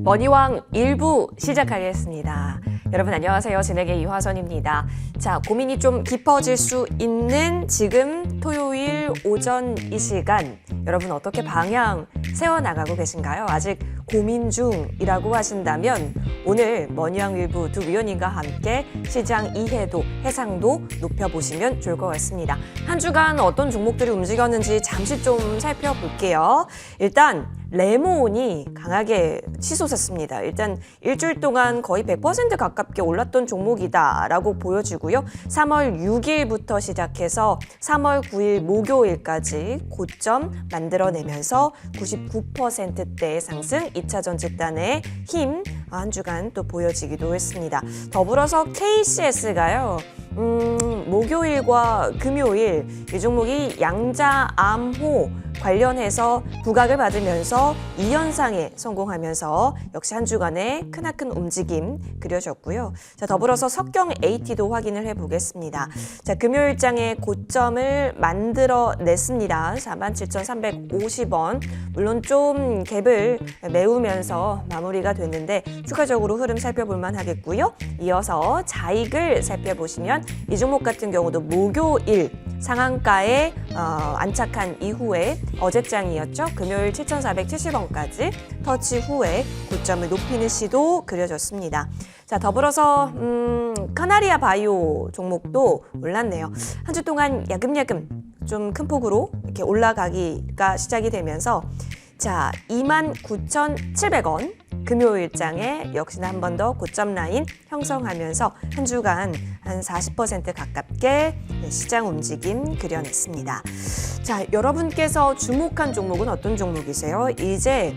머니왕 1부 시작하겠습니다. 여러분 안녕하세요. 진행의 이화선입니다. 자, 고민이 좀 깊어질 수 있는 지금 토요일 오전 이 시간 여러분 어떻게 방향 세워나가고 계신가요? 아직 고민 중이라고 하신다면 오늘 머니왕 1부 두 위원님과 함께 시장 이해도, 해상도 높여보시면 좋을 것 같습니다. 한 주간 어떤 종목들이 움직였는지 잠시 좀 살펴볼게요. 일단 레몬이 강하게 치솟았습니다. 일단 일주일 동안 거의 100% 가깝게 올랐던 종목이다라고 보여지고요. 3월 6일부터 시작해서 3월 9일 목요일까지 고점 만들어내면서 99%대의 상승, 2차 전직단의 힘 한 주간 또 보여지기도 했습니다. 더불어서 KCS가요. 목요일과 금요일 이 종목이 양자암호 관련해서 부각을 받으면서 2연상에 성공하면서 역시 한 주간의 크나큰 움직임 그려졌고요. 자, 더불어서 석경 AT도 확인을 해보겠습니다. 자, 금요일장에 고점을 만들어냈습니다. 47,350원. 물론 좀 갭을 메우면서 마무리가 됐는데 추가적으로 흐름 살펴볼만 하겠고요. 이어서 자익을 살펴보시면 이 종목 같은 경우도 목요일 상한가에 안착한 이후에 어제장이었죠. 금요일 7,470원까지 터치 후에 고점을 높이는 시도 그려졌습니다. 자, 더불어서 카나리아 바이오 종목도 올랐네요. 한 주 동안 야금야금 좀 큰 폭으로 이렇게 올라가기가 시작이 되면서 자, 29,700원 금요일장에 역시나 한 번 더 고점 라인 형성하면서 한 주간 한 40% 가깝게 시장 움직임 그려냈습니다. 자, 여러분께서 주목한 종목은 어떤 종목이세요? 이제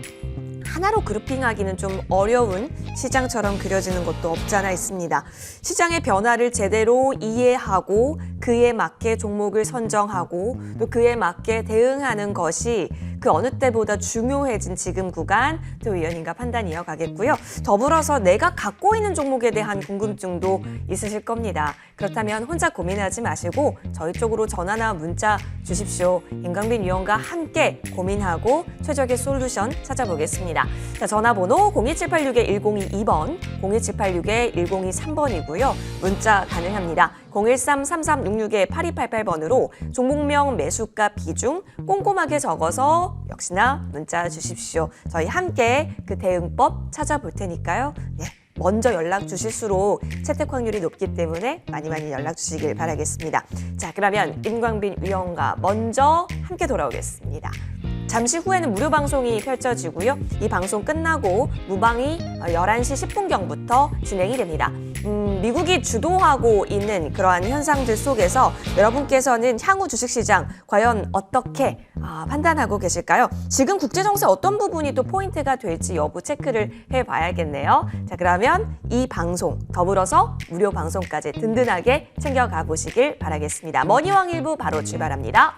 하나로 그룹핑하기는 좀 어려운 시장처럼 그려지는 것도 없잖아 있습니다. 시장의 변화를 제대로 이해하고 그에 맞게 종목을 선정하고 또 그에 맞게 대응하는 것이 그 어느 때보다 중요해진 지금 구간 또 위원님과 판단 이어가겠고요. 더불어서 내가 갖고 있는 종목에 대한 궁금증도 있으실 겁니다. 그렇다면 혼자 고민하지 마시고 저희 쪽으로 전화나 문자 주십시오. 임광빈 위원과 함께 고민하고 최적의 솔루션 찾아보겠습니다. 자, 전화번호 02786-1022번, 02786-1023번이고요. 문자 가능합니다. 013-3366-8288번으로 종목명, 매수가, 비중 꼼꼼하게 적어서 역시나 문자 주십시오. 저희 함께 그 대응법 찾아볼 테니까요. 네, 먼저 연락 주실수록 채택 확률이 높기 때문에 많이 연락 주시길 바라겠습니다. 자, 그러면 임광빈 위원과 먼저 함께 돌아오겠습니다. 잠시 후에는 무료 방송이 펼쳐지고요. 이 방송 끝나고 무방이 11시 10분경부터 진행이 됩니다. 미국이 주도하고 있는 그러한 현상들 속에서 여러분께서는 향후 주식시장 과연 어떻게 판단하고 계실까요? 지금 국제정세 어떤 부분이 또 포인트가 될지 여부 체크를 해봐야겠네요. 자, 그러면 이 방송 더불어서 무료 방송까지 든든하게 챙겨가 보시길 바라겠습니다. 머니왕 1부 바로 출발합니다.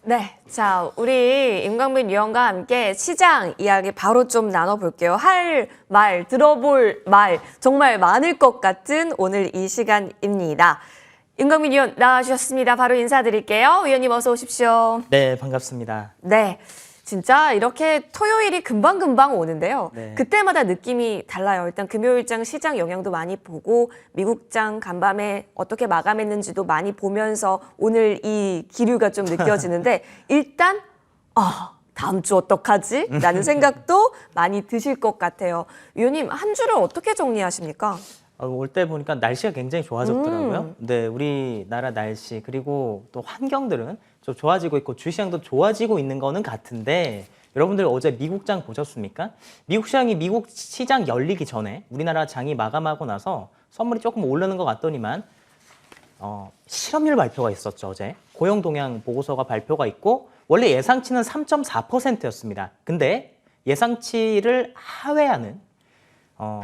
네, 자, 우리 임광빈 위원과 함께 시장 이야기 바로 좀 나눠볼게요. 할 말, 들어볼 말 정말 많을 것 같은 오늘 이 시간입니다. 임광빈 위원 나와주셨습니다. 바로 인사드릴게요. 위원님 어서 오십시오. 네, 반갑습니다. 네, 진짜 이렇게 토요일이 금방금방 오는데요. 네. 그때마다 느낌이 달라요. 일단 금요일장 시장 영향도 많이 보고 미국장 간밤에 어떻게 마감했는지도 많이 보면서 오늘 이 기류가 좀 느껴지는데 일단 다음 주 어떡하지? 라는 생각도 많이 드실 것 같아요. 위원님 한 주를 어떻게 정리하십니까? 올 때 보니까 날씨가 굉장히 좋아졌더라고요. 네, 우리나라 날씨 그리고 또 환경들은 좀 좋아지고 있고 주시장도 좋아지고 있는 거는 같은데 여러분들 어제 미국장 보셨습니까? 미국 시장 열리기 전에 우리나라 장이 마감하고 나서 선물이 조금 오르는 것 같더니만 실업률 발표가 있었죠, 어제. 고용 동향 보고서가 발표가 있고 원래 예상치는 3.4%였습니다. 근데 예상치를 하회하는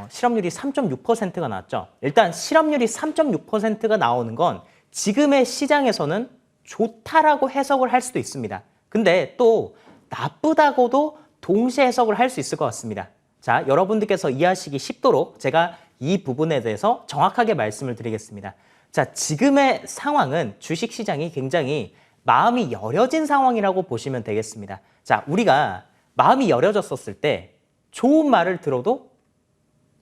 실업률이 3.6%가 나왔죠. 일단 실업률이 3.6%가 나오는 건 지금의 시장에서는 좋다라고 해석을 할 수도 있습니다. 근데 또 나쁘다고도 동시에 해석을 할 수 있을 것 같습니다. 자, 여러분들께서 이해하시기 쉽도록 제가 이 부분에 대해서 정확하게 말씀을 드리겠습니다. 자, 지금의 상황은 주식시장이 굉장히 마음이 여려진 상황이라고 보시면 되겠습니다. 자, 우리가 마음이 여려졌었을 때 좋은 말을 들어도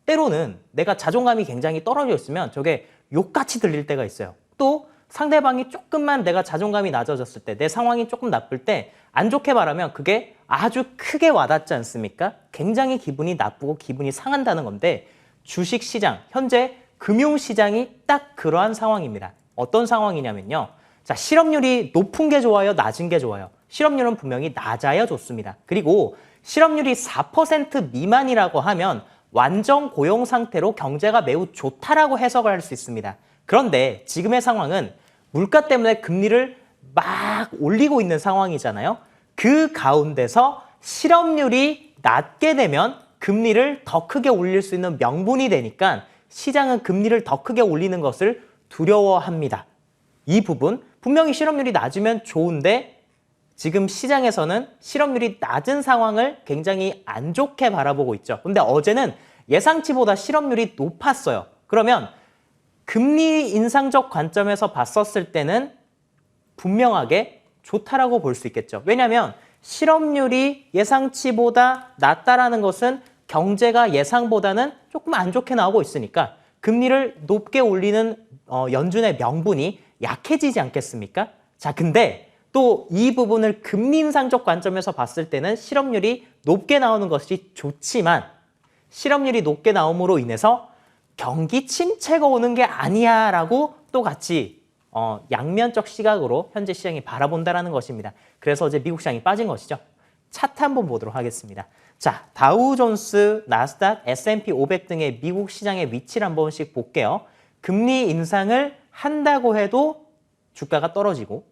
때로는 내가 자존감이 굉장히 떨어져 있으면 저게 욕같이 들릴 때가 있어요. 또 상대방이 조금만 내가 자존감이 낮아졌을 때, 내 상황이 조금 나쁠 때 안 좋게 말하면 그게 아주 크게 와닿지 않습니까? 굉장히 기분이 나쁘고 기분이 상한다는 건데 주식시장, 현재 금융시장이 딱 그러한 상황입니다. 어떤 상황이냐면요. 자, 실업률이 높은 게 좋아요? 낮은 게 좋아요? 실업률은 분명히 낮아야 좋습니다. 그리고 실업률이 4% 미만이라고 하면 완전 고용 상태로 경제가 매우 좋다라고 해석을 할 수 있습니다. 그런데 지금의 상황은 물가 때문에 금리를 막 올리고 있는 상황이잖아요. 그 가운데서 실업률이 낮게 되면 금리를 더 크게 올릴 수 있는 명분이 되니까 시장은 금리를 더 크게 올리는 것을 두려워합니다. 이 부분, 분명히 실업률이 낮으면 좋은데 지금 시장에서는 실업률이 낮은 상황을 굉장히 안 좋게 바라보고 있죠. 근데 어제는 예상치보다 실업률이 높았어요. 그러면 금리 인상적 관점에서 봤었을 때는 분명하게 좋다라고 볼 수 있겠죠. 왜냐하면 실업률이 예상치보다 낮다라는 것은 경제가 예상보다는 조금 안 좋게 나오고 있으니까 금리를 높게 올리는 연준의 명분이 약해지지 않겠습니까? 자, 근데 또 이 부분을 금리 인상적 관점에서 봤을 때는 실업률이 높게 나오는 것이 좋지만 실업률이 높게 나옴으로 인해서 경기 침체가 오는 게 아니야 라고 또 같이 양면적 시각으로 현재 시장이 바라본다는 것입니다. 그래서 어제 미국 시장이 빠진 것이죠. 차트 한번 보도록 하겠습니다. 자, 다우존스, 나스닥, S&P 500 등의 미국 시장의 위치를 한 번씩 볼게요. 금리 인상을 한다고 해도 주가가 떨어지고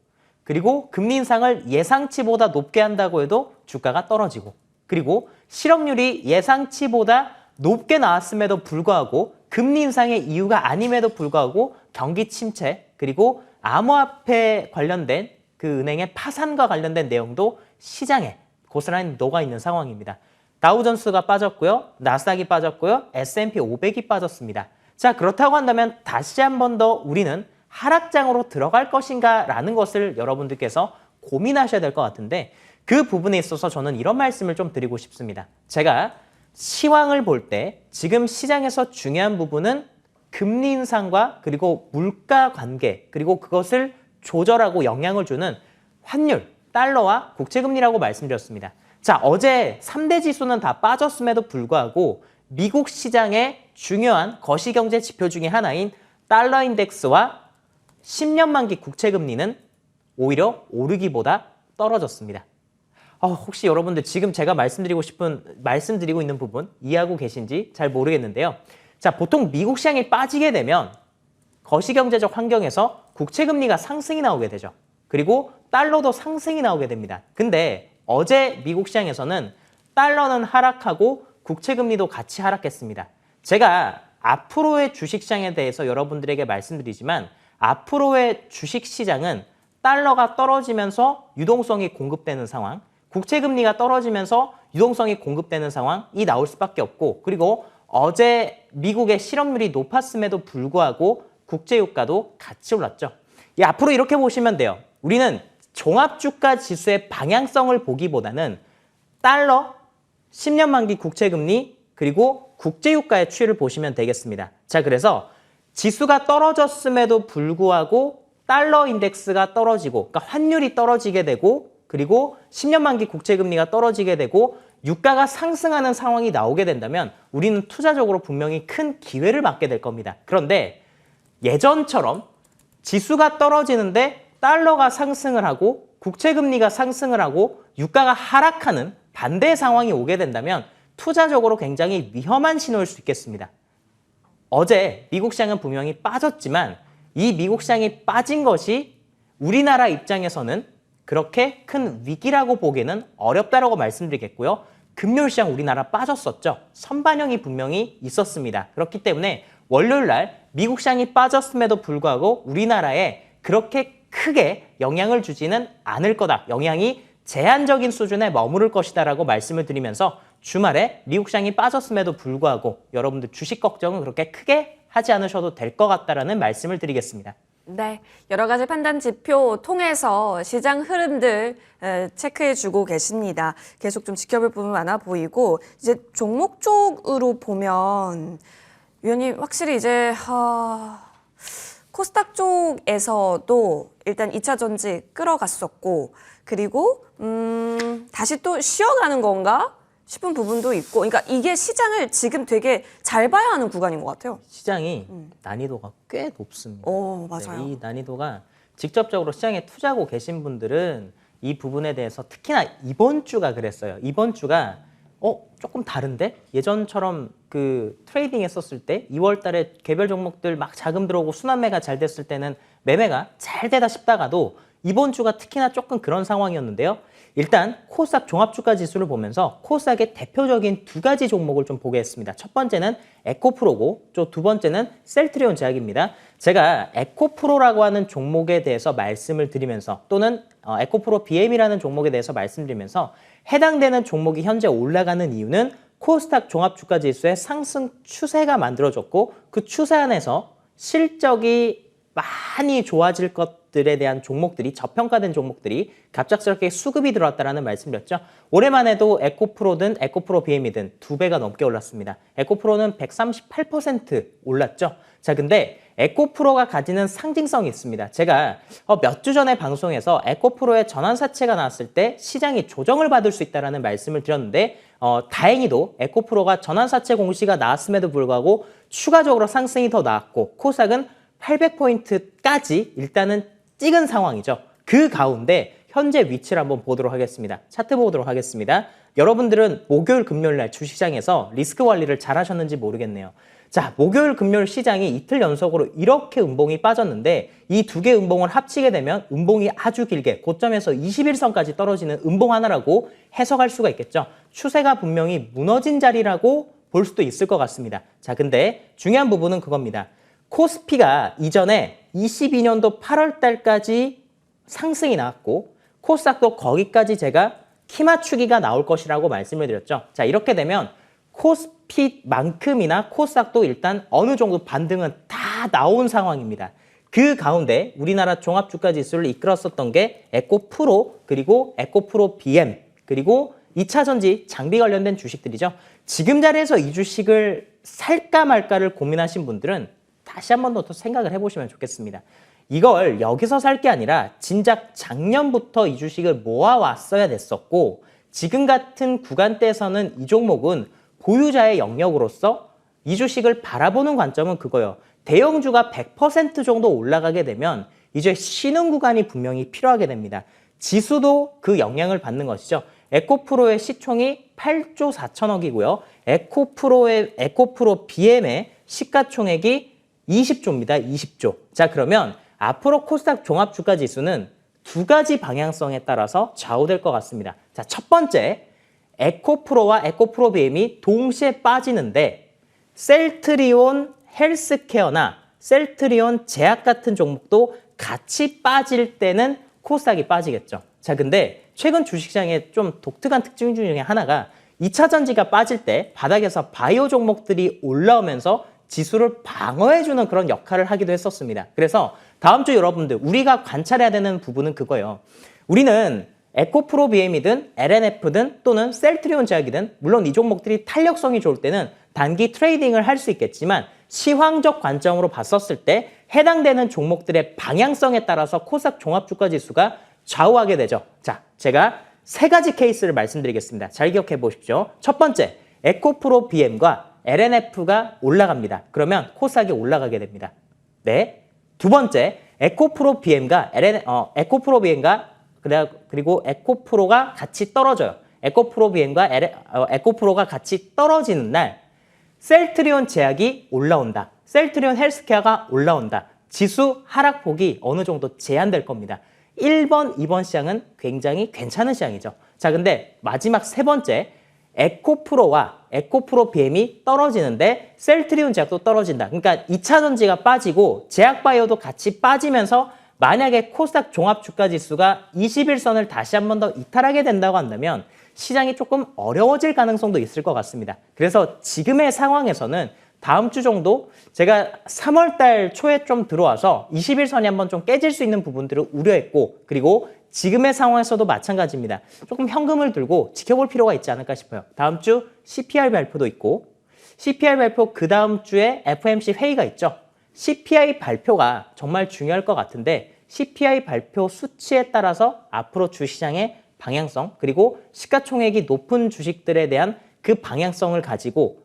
그리고 금리 인상을 예상치보다 높게 한다고 해도 주가가 떨어지고 그리고 실업률이 예상치보다 높게 나왔음에도 불구하고 금리 인상의 이유가 아님에도 불구하고 경기 침체 그리고 암호화폐 관련된 그 은행의 파산과 관련된 내용도 시장에 고스란히 녹아있는 상황입니다. 다우존스가 빠졌고요. 나스닥이 빠졌고요. S&P 500이 빠졌습니다. 자, 그렇다고 한다면 다시 한 번 더 우리는 하락장으로 들어갈 것인가 라는 것을 여러분들께서 고민하셔야 될 것 같은데 그 부분에 있어서 저는 이런 말씀을 좀 드리고 싶습니다. 제가 시황을 볼 때 지금 시장에서 중요한 부분은 금리 인상과 그리고 물가 관계 그리고 그것을 조절하고 영향을 주는 환율, 달러와 국채금리라고 말씀드렸습니다. 자, 어제 3대 지수는 다 빠졌음에도 불구하고 미국 시장의 중요한 거시경제 지표 중에 하나인 달러 인덱스와 10년 만기 국채금리는 오히려 오르기보다 떨어졌습니다. 혹시 여러분들 지금 제가 말씀드리고 있는 부분 이해하고 계신지 잘 모르겠는데요. 자, 보통 미국 시장이 빠지게 되면 거시경제적 환경에서 국채금리가 상승이 나오게 되죠. 그리고 달러도 상승이 나오게 됩니다. 근데 어제 미국 시장에서는 달러는 하락하고 국채금리도 같이 하락했습니다. 제가 앞으로의 주식시장에 대해서 여러분들에게 말씀드리지만 앞으로의 주식시장은 달러가 떨어지면서 유동성이 공급되는 상황, 국채금리가 떨어지면서 유동성이 공급되는 상황이 나올 수밖에 없고 그리고 어제 미국의 실업률이 높았음에도 불구하고 국제유가도 같이 올랐죠. 앞으로 이렇게 보시면 돼요. 우리는 종합주가 지수의 방향성을 보기보다는 달러, 10년 만기 국채금리 그리고 국제유가의 추이를 보시면 되겠습니다. 자, 그래서 지수가 떨어졌음에도 불구하고 달러 인덱스가 떨어지고 그러니까 환율이 떨어지게 되고 그리고 10년 만기 국채금리가 떨어지게 되고 유가가 상승하는 상황이 나오게 된다면 우리는 투자적으로 분명히 큰 기회를 맞게 될 겁니다. 그런데 예전처럼 지수가 떨어지는데 달러가 상승을 하고 국채금리가 상승을 하고 유가가 하락하는 반대 상황이 오게 된다면 투자적으로 굉장히 위험한 신호일 수 있겠습니다. 어제 미국 시장은 분명히 빠졌지만 이 미국 시장이 빠진 것이 우리나라 입장에서는 그렇게 큰 위기라고 보기는 어렵다라고 말씀드리겠고요. 금요일 시장 우리나라 빠졌었죠. 선반영이 분명히 있었습니다. 그렇기 때문에 월요일 날 미국 시장이 빠졌음에도 불구하고 우리나라에 그렇게 크게 영향을 주지는 않을 거다. 영향이 제한적인 수준에 머무를 것이다라고 말씀을 드리면서 주말에 미국 시장이 빠졌음에도 불구하고 여러분들 주식 걱정은 그렇게 크게 하지 않으셔도 될 것 같다라는 말씀을 드리겠습니다. 네, 여러 가지 판단 지표 통해서 시장 흐름들 체크해주고 계십니다. 계속 좀 지켜볼 부분 많아 보이고 이제 종목 쪽으로 보면 위원님 확실히 이제 코스닥 쪽에서도 일단 2차 전지 끌어갔었고 그리고 다시 또 쉬어가는 건가 싶은 부분도 있고 그러니까 이게 시장을 지금 되게 잘 봐야 하는 구간인 것 같아요. 시장이 난이도가 꽤 높습니다. 맞아요. 이 난이도가 직접적으로 시장에 투자하고 계신 분들은 이 부분에 대해서 특히나 이번 주가 그랬어요. 이번 주가 조금 다른데? 예전처럼 그 트레이딩 했었을 때 2월 달에 개별 종목들 막 자금 들어오고 순환매가 잘 됐을 때는 매매가 잘 되다 싶다가도 이번 주가 특히나 조금 그런 상황이었는데요. 일단 코스닥 종합주가 지수를 보면서 코스닥의 대표적인 두 가지 종목을 좀 보겠습니다. 첫 번째는 에코프로고 두 번째는 셀트리온 제약입니다. 제가 에코프로라고 하는 종목에 대해서 말씀을 드리면서 또는 에코프로 BM이라는 종목에 대해서 말씀드리면서 해당되는 종목이 현재 올라가는 이유는 코스닥 종합주가 지수의 상승 추세가 만들어졌고 그 추세 안에서 실적이 많이 좋아질 것들에 대한 종목들이 저평가된 종목들이 갑작스럽게 수급이 들어왔다는 말씀드렸죠. 올해만 해도 에코프로든 에코프로 BM이든 2배가 넘게 올랐습니다. 에코프로는 138% 올랐죠. 자, 근데 에코프로가 가지는 상징성이 있습니다. 제가 몇 주 전에 방송에서 에코프로의 전환사채가 나왔을 때 시장이 조정을 받을 수 있다는 말씀을 드렸는데 다행히도 에코프로가 전환사채 공시가 나왔음에도 불구하고 추가적으로 상승이 더 나왔고 코스닥은 800포인트까지 일단은 찍은 상황이죠. 그 가운데 현재 위치를 한번 보도록 하겠습니다. 차트 보도록 하겠습니다. 여러분들은 목요일, 금요일 날 주시장에서 리스크 관리를 잘 하셨는지 모르겠네요. 자, 목요일, 금요일 시장이 이틀 연속으로 이렇게 음봉이 빠졌는데 이 두 개 음봉을 합치게 되면 음봉이 아주 길게 고점에서 21선까지 떨어지는 음봉 하나라고 해석할 수가 있겠죠. 추세가 분명히 무너진 자리라고 볼 수도 있을 것 같습니다. 자, 근데 중요한 부분은 그겁니다. 코스피가 이전에 22년도 8월 달까지 상승이 나왔고 코스닥도 거기까지 제가 키 맞추기가 나올 것이라고 말씀을 드렸죠. 자, 이렇게 되면 코스피만큼이나 코스닥도 일단 어느 정도 반등은 다 나온 상황입니다. 그 가운데 우리나라 종합주가지수를 이끌었었던 게 에코프로 그리고 에코프로 BM 그리고 2차 전지 장비 관련된 주식들이죠. 지금 자리에서 이 주식을 살까 말까를 고민하신 분들은 다시 한 번 더 생각을 해보시면 좋겠습니다. 이걸 여기서 살 게 아니라 진작 작년부터 이 주식을 모아왔어야 됐었고 지금 같은 구간대에서는 이 종목은 보유자의 영역으로서 이 주식을 바라보는 관점은 그거예요. 대형주가 100% 정도 올라가게 되면 이제 쉬는 구간이 분명히 필요하게 됩니다. 지수도 그 영향을 받는 것이죠. 에코프로의 시총이 8조 4천억이고요. 에코프로 BM의 시가총액이 20조입니다. 20조. 자, 그러면 앞으로 코스닥 종합주가지수는 두 가지 방향성에 따라서 좌우될 것 같습니다. 자, 첫 번째, 에코프로와 에코프로 BM이 동시에 빠지는데 셀트리온 헬스케어나 셀트리온 제약 같은 종목도 같이 빠질 때는 코스닥이 빠지겠죠. 자, 근데 최근 주식시장의 좀 독특한 특징 중에 하나가 2차 전지가 빠질 때 바닥에서 바이오 종목들이 올라오면서 지수를 방어해주는 그런 역할을 하기도 했었습니다. 그래서 다음 주 여러분들 우리가 관찰해야 되는 부분은 그거예요. 우리는 에코프로 BM이든 LNF든 또는 셀트리온 제약이든 물론 이 종목들이 탄력성이 좋을 때는 단기 트레이딩을 할 수 있겠지만 시황적 관점으로 봤었을 때 해당되는 종목들의 방향성에 따라서 코스닥 종합주가지수가 좌우하게 되죠. 자, 제가 세 가지 케이스를 말씀드리겠습니다. 잘 기억해 보십시오. 첫 번째, 에코프로 BM과 LNF가 올라갑니다. 그러면 코스닥이 올라가게 됩니다. 네. 두 번째, 에코프로 BM과 그리고 에코프로가 같이 떨어져요. 에코프로 BM과 에코프로가 같이 떨어지는 날 셀트리온 제약이 올라온다. 셀트리온 헬스케어가 올라온다. 지수 하락폭이 어느 정도 제한될 겁니다. 1번, 2번 시장은 굉장히 괜찮은 시장이죠. 자, 근데 마지막 세 번째, 에코프로와 에코프로 BM이 떨어지는데 셀트리온 제약도 떨어진다. 그러니까 2차 전지가 빠지고 제약바이오도 같이 빠지면서 만약에 코스닥 종합주가지수가 21선을 다시 한 번 더 이탈하게 된다고 한다면 시장이 조금 어려워질 가능성도 있을 것 같습니다. 그래서 지금의 상황에서는 다음 주 정도 제가 3월 달 초에 좀 들어와서 21선이 한번 좀 깨질 수 있는 부분들을 우려했고, 그리고 지금의 상황에서도 마찬가지입니다. 조금 현금을 들고 지켜볼 필요가 있지 않을까 싶어요. 다음 주 CPI 발표도 있고, CPI 발표 그 다음 주에 FOMC 회의가 있죠. CPI 발표가 정말 중요할 것 같은데 CPI 발표 수치에 따라서 앞으로 주시장의 방향성, 그리고 시가총액이 높은 주식들에 대한 그 방향성을 가지고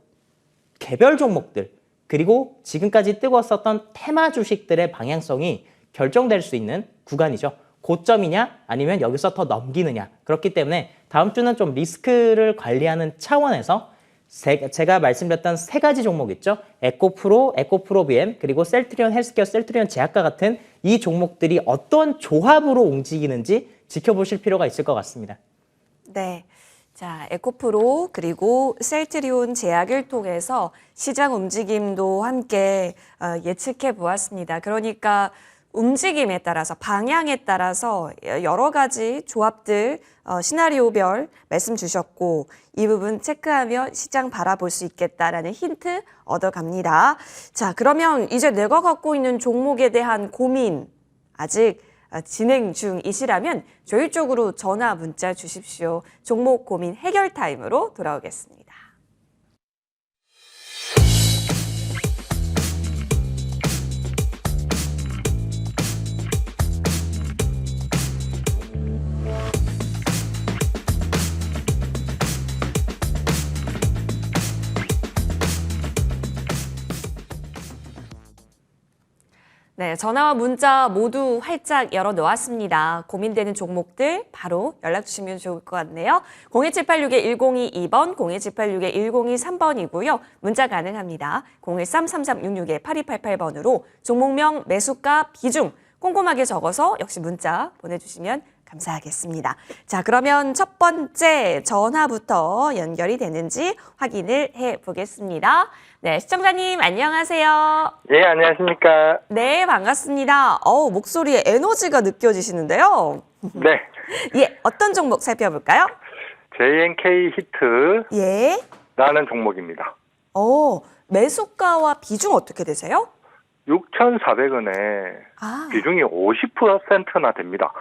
개별 종목들, 그리고 지금까지 뜨거웠었던 테마 주식들의 방향성이 결정될 수 있는 구간이죠. 고점이냐 아니면 여기서 더 넘기느냐. 그렇기 때문에 다음 주는 좀 리스크를 관리하는 차원에서 제가 말씀드렸던 세 가지 종목 있죠. 에코프로, 에코프로 BM, 그리고 셀트리온 헬스케어, 셀트리온 제약과 같은 이 종목들이 어떤 조합으로 움직이는지 지켜보실 필요가 있을 것 같습니다. 네. 자, 에코프로 그리고 셀트리온 제약을 통해서 시장 움직임도 함께 예측해 보았습니다. 그러니까 움직임에 따라서 방향에 따라서 여러 가지 조합들 시나리오별 말씀 주셨고 이 부분 체크하며 시장 바라볼 수 있겠다라는 힌트 얻어갑니다. 자, 그러면 이제 내가 갖고 있는 종목에 대한 고민 아직 진행 중이시라면 저희 쪽으로 전화 문자 주십시오. 종목 고민 해결 타임으로 돌아오겠습니다. 네, 전화와 문자 모두 활짝 열어놓았습니다. 고민되는 종목들 바로 연락 주시면 좋을 것 같네요. 01786-1022번, 01786-1023번이고요. 문자 가능합니다. 013-3366-8288번으로 종목명, 매수가, 비중 꼼꼼하게 적어서 역시 문자 보내주시면 감사하겠습니다. 자, 그러면 첫 번째 전화부터 연결이 되는지 확인을 해보겠습니다. 네, 시청자님 안녕하세요. 예, 안녕하십니까. 네, 반갑습니다. 목소리에 에너지가 느껴지시는데요. 네. 예, 어떤 종목 살펴볼까요? JNK 히트라는 예. 종목입니다. 매수가와 비중 어떻게 되세요? 6,400원에 비중이 50%나 됩니다.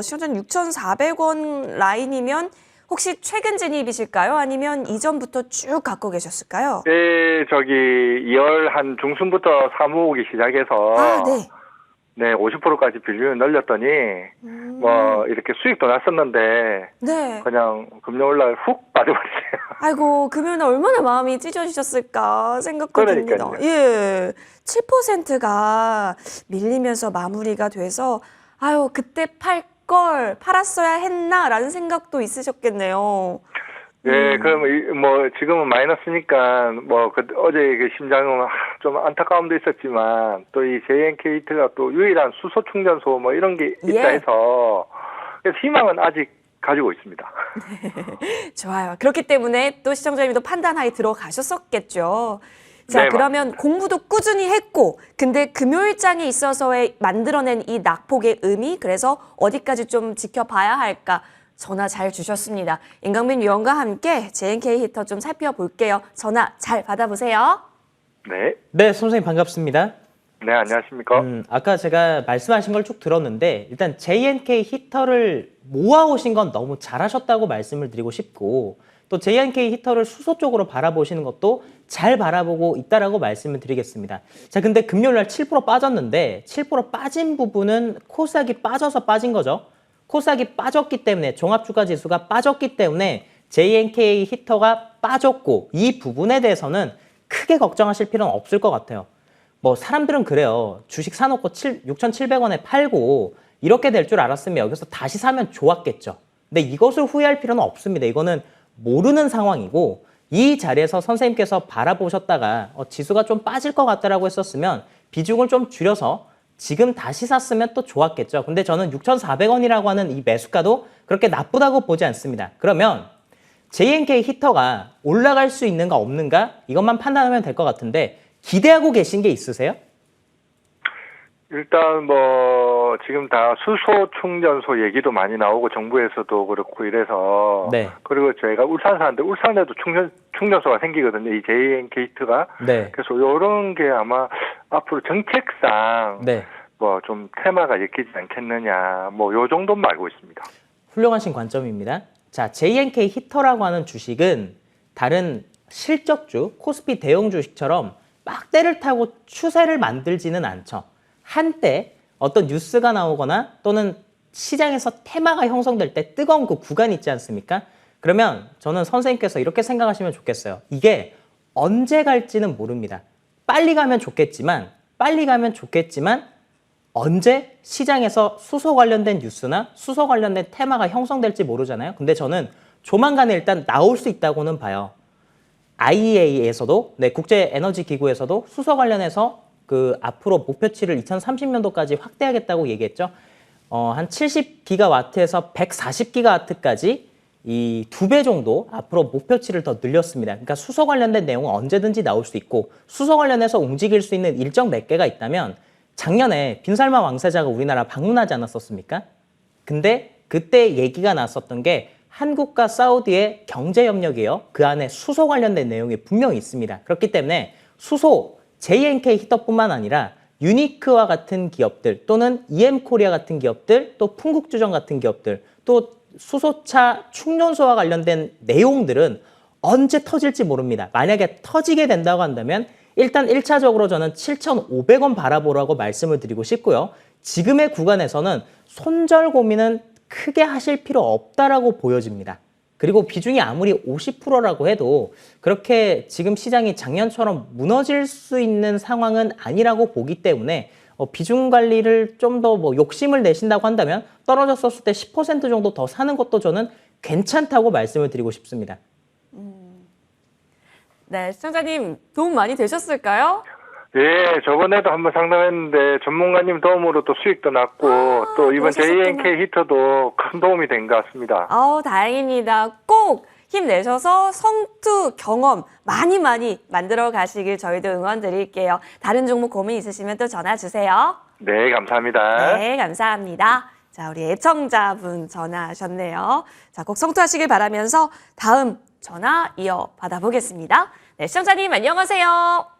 시청자님 6,400원 라인이면 혹시 최근 진입이실까요? 아니면 이전부터 쭉 갖고 계셨을까요? 네, 2월 한 중순부터 사모으기 시작해서 네, 50%까지 비중을 늘렸더니 뭐 이렇게 수익도 났었는데 네. 그냥 금요일날 훅 빠져버렸어요. 아이고, 금요일날 얼마나 마음이 찢어지셨을까 생각도 듭니다. 예, 7%가 밀리면서 마무리가 돼서 아유, 그때 팔 걸 팔았어야 했나라는 생각도 있으셨겠네요. 네, 그럼 뭐 지금은 마이너스니까 뭐 어제 그 심장은 좀 안타까움도 있었지만 또 이 JNK 히트가 또 유일한 수소 충전소 뭐 이런 게 있다 해서 그래서 희망은 아직 가지고 있습니다. 좋아요. 그렇기 때문에 또 시청자님도 판단하에 들어가셨었겠죠. 자, 네, 그러면 맞습니다. 공부도 꾸준히 했고, 근데 금요일장에 있어서의 만들어낸 이 낙폭의 의미, 그래서 어디까지 좀 지켜봐야 할까 전화 잘 주셨습니다. 임강민 위원과 함께 JNK 히터 좀 살펴볼게요. 전화 잘 받아보세요. 네. 네, 선생님 반갑습니다. 네, 안녕하십니까? 아까 제가 말씀하신 걸 쭉 들었는데 일단 JNK 히터를 모아오신 건 너무 잘하셨다고 말씀을 드리고 싶고 또 JNK 히터를 수소 쪽으로 바라보시는 것도 잘 바라보고 있다라고 말씀을 드리겠습니다. 자, 근데 금요일날 7% 빠졌는데 7% 빠진 부분은 코스닥이 빠져서 빠진 거죠. 코스닥이 빠졌기 때문에 종합주가지수가 빠졌기 때문에 JNK 히터가 빠졌고 이 부분에 대해서는 크게 걱정하실 필요는 없을 것 같아요. 뭐 사람들은 그래요. 주식 사놓고 6,700원에 팔고 이렇게 될 줄 알았으면 여기서 다시 사면 좋았겠죠. 근데 이것을 후회할 필요는 없습니다. 이거는 모르는 상황이고 이 자리에서 선생님께서 바라보셨다가 지수가 좀 빠질 것 같다라고 했었으면 비중을 좀 줄여서 지금 다시 샀으면 또 좋았겠죠. 근데 저는 6,400원이라고 하는 이 매수가도 그렇게 나쁘다고 보지 않습니다. 그러면 JNK 히터가 올라갈 수 있는가 없는가 이것만 판단하면 될 것 같은데 기대하고 계신 게 있으세요? 일단 뭐 지금 다 수소 충전소 얘기도 많이 나오고 정부에서도 그렇고 이래서 네. 그리고 저희가 울산 사는데 울산에도 충전소가 생기거든요. 이 JN 게이트가. 네. 그래서 이런 게 아마 앞으로 정책상 네. 뭐 좀 테마가 엮이지 않겠느냐 뭐 요 정도는 알고 있습니다. 훌륭하신 관점입니다. 자, JNK 히터라고 하는 주식은 다른 실적주, 코스피 대형 주식처럼 막 때를 타고 추세를 만들지는 않죠. 한때 어떤 뉴스가 나오거나 또는 시장에서 테마가 형성될 때 뜨거운 그 구간 있지 않습니까? 그러면 저는 선생님께서 이렇게 생각하시면 좋겠어요. 이게 언제 갈지는 모릅니다. 빨리 가면 좋겠지만 언제 시장에서 수소 관련된 뉴스나 수소 관련된 테마가 형성될지 모르잖아요. 근데 저는 조만간에 일단 나올 수 있다고는 봐요. IEA에서도, 국제에너지기구에서도 수소 관련해서 그 앞으로 목표치를 2030년도까지 확대하겠다고 얘기했죠. 한 70기가와트에서 140기가와트까지 이 2배 정도 앞으로 목표치를 더 늘렸습니다. 그러니까 수소 관련된 내용은 언제든지 나올 수 있고 수소 관련해서 움직일 수 있는 일정 몇 개가 있다면 작년에 빈살만 왕세자가 우리나라 방문하지 않았었습니까? 근데 그때 얘기가 났었던 게 한국과 사우디의 경제협력이에요. 그 안에 수소 관련된 내용이 분명히 있습니다. 그렇기 때문에 수소, JNK 히터뿐만 아니라 유니크와 같은 기업들 또는 EM코리아 같은 기업들 또 풍국주정 같은 기업들 또 수소차 충전소와 관련된 내용들은 언제 터질지 모릅니다. 만약에 터지게 된다고 한다면 일단 1차적으로 저는 7,500원 바라보라고 말씀을 드리고 싶고요. 지금의 구간에서는 손절 고민은 크게 하실 필요 없다라고 보여집니다. 그리고 비중이 아무리 50%라고 해도 그렇게 지금 시장이 작년처럼 무너질 수 있는 상황은 아니라고 보기 때문에 비중 관리를 좀 더 뭐 욕심을 내신다고 한다면 떨어졌었을 때 10% 정도 더 사는 것도 저는 괜찮다고 말씀을 드리고 싶습니다. 네, 시청자님 도움 많이 되셨을까요? 예, 저번에도 한번 상담했는데 전문가님 도움으로 또 수익도 났고 또 이번 그러셨구나. JNK 히터도 큰 도움이 된 것 같습니다. 다행입니다. 꼭 힘내셔서 성투 경험 많이 만들어 가시길 저희도 응원 드릴게요. 다른 종목 고민 있으시면 또 전화 주세요. 네, 감사합니다. 네, 감사합니다. 자, 우리 애청자분 전화하셨네요. 자, 꼭 성투하시길 바라면서 다음 전화 이어 받아보겠습니다. 네, 시청자님 안녕하세요.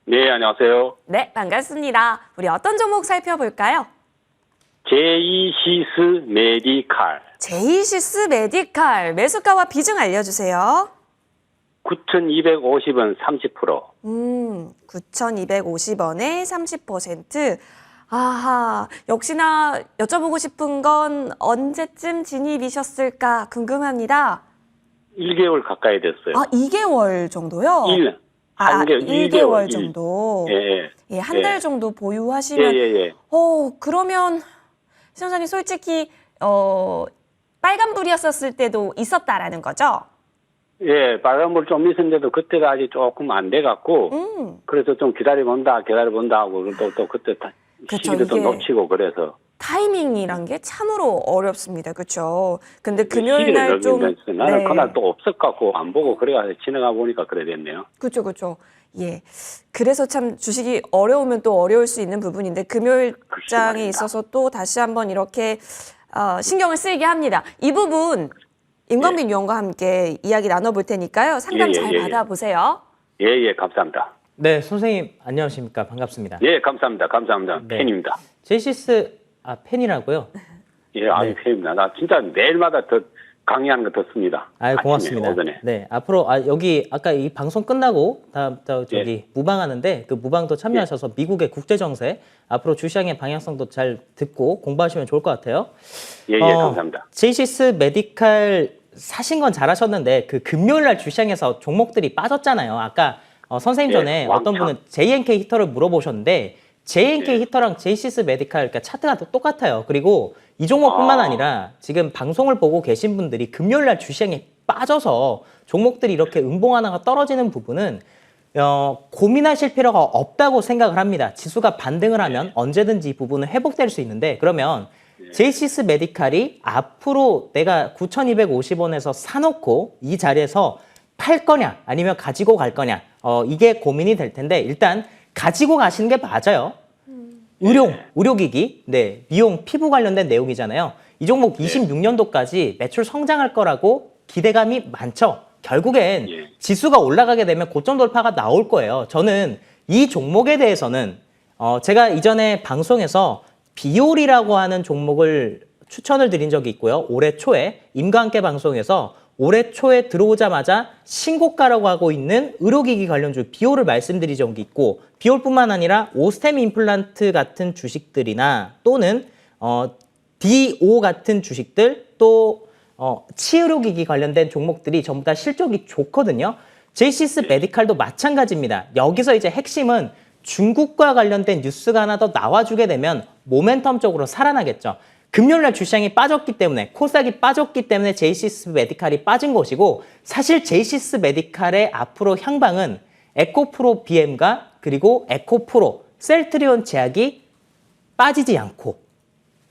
네, 안녕하세요. 네, 반갑습니다. 우리 어떤 종목 살펴볼까요? 제이시스 메디칼 제이시스 메디칼 매수가와 비중 알려주세요. 9,250원 30%. 9,250원에 30%. 아하, 역시나 여쭤보고 싶은 건 언제쯤 진입이셨을까 궁금합니다. 1개월 가까이 됐어요. 2개월 정도요? 1개월 정도. 예. 예, 한 달 예. 정도 보유하시면. 예. 그러면 시청자님 솔직히 빨간불이었을 때도 있었다라는 거죠? 예, 빨간불 좀 있었는데도 그때가 아직 조금 안 돼갖고, 그래서 좀 기다려본다 하고, 또 그때 그쵸, 시기도 또 이게 놓치고 그래서. 타이밍이란 게 참으로 어렵습니다. 그렇죠? 근데 금요일 날 좀 나는 그날 또 없었갖고 안 보고 그래가지고 지나가 보니까 그래 됐네요. 그렇죠. 예. 그래서 참 주식이 어려우면 또 어려울 수 있는 부분인데 금요일 장에 있어서 또 다시 한번 이렇게 신경을 쓰이게 합니다. 이 부분 임광빈 위원과 함께 이야기 나눠볼 테니까요. 상담 잘 받아보세요. 예, 감사합니다. 네, 선생님 안녕하십니까? 반갑습니다. 예, 감사합니다. 네. 팬입니다. 제이시스 팬이라고요? 예, 아주 팬입니다. 나 진짜 매일마다 더 강의하는 거 듣습니다. 아유, 아침에, 고맙습니다. 오전에. 네, 앞으로 여기 아까 이 방송 끝나고 다음 저기 무방하는데 그 무방도 참여하셔서 미국의 국제 정세 앞으로 주시장의 방향성도 잘 듣고 공부하시면 좋을 것 같아요. 예, 감사합니다. 제이시스 메디칼 사신 건 잘하셨는데 그 금요일 날 주시장에서 종목들이 빠졌잖아요. 아까 선생님 전에 예, 어떤 왕창. 분은 JNK 히터를 물어보셨는데 JNK 히터랑 제이시스 메디칼 그러니까 차트가 똑같아요. 그리고 이 종목뿐만 아니라 지금 방송을 보고 계신 분들이 금요일날 주시장에 빠져서 종목들이 이렇게 음봉 하나가 떨어지는 부분은 고민하실 필요가 없다고 생각을 합니다. 지수가 반등을 하면 언제든지 이 부분은 회복될 수 있는데 그러면 제이시스 메디칼이 앞으로 내가 9,250원에서 사놓고 이 자리에서 팔 거냐 아니면 가지고 갈 거냐 이게 고민이 될 텐데 일단 가지고 가시는 게 맞아요. 의료기기, 네, 미용, 피부 관련된 내용이잖아요. 이 종목 26년도까지 매출 성장할 거라고 기대감이 많죠. 결국엔 지수가 올라가게 되면 고점 돌파가 나올 거예요. 저는 이 종목에 대해서는 제가 이전에 방송에서 비올이라고 하는 종목을 추천을 드린 적이 있고요. 올해 초에 임과 함께 방송에서 올해 초에 들어오자마자 신고가라고 하고 있는 의료기기 관련주 비올을 말씀드린 적이 있고 비올뿐만 아니라 오스템 임플란트 같은 주식들이나 또는 DO 같은 주식들 또 치의료기기 관련된 종목들이 전부 다 실적이 좋거든요. 제이시스 메디칼도 마찬가지입니다. 여기서 이제 핵심은 중국과 관련된 뉴스가 하나 더 나와주게 되면 모멘텀적으로 살아나겠죠. 금요일날 주시장이 빠졌기 때문에 코스닥이 빠졌기 때문에 제이시스 메디칼이 빠진 것이고 사실 제이시스 메디칼의 앞으로 향방은 에코프로 BM과 그리고 에코프로 셀트리온 제약이 빠지지 않고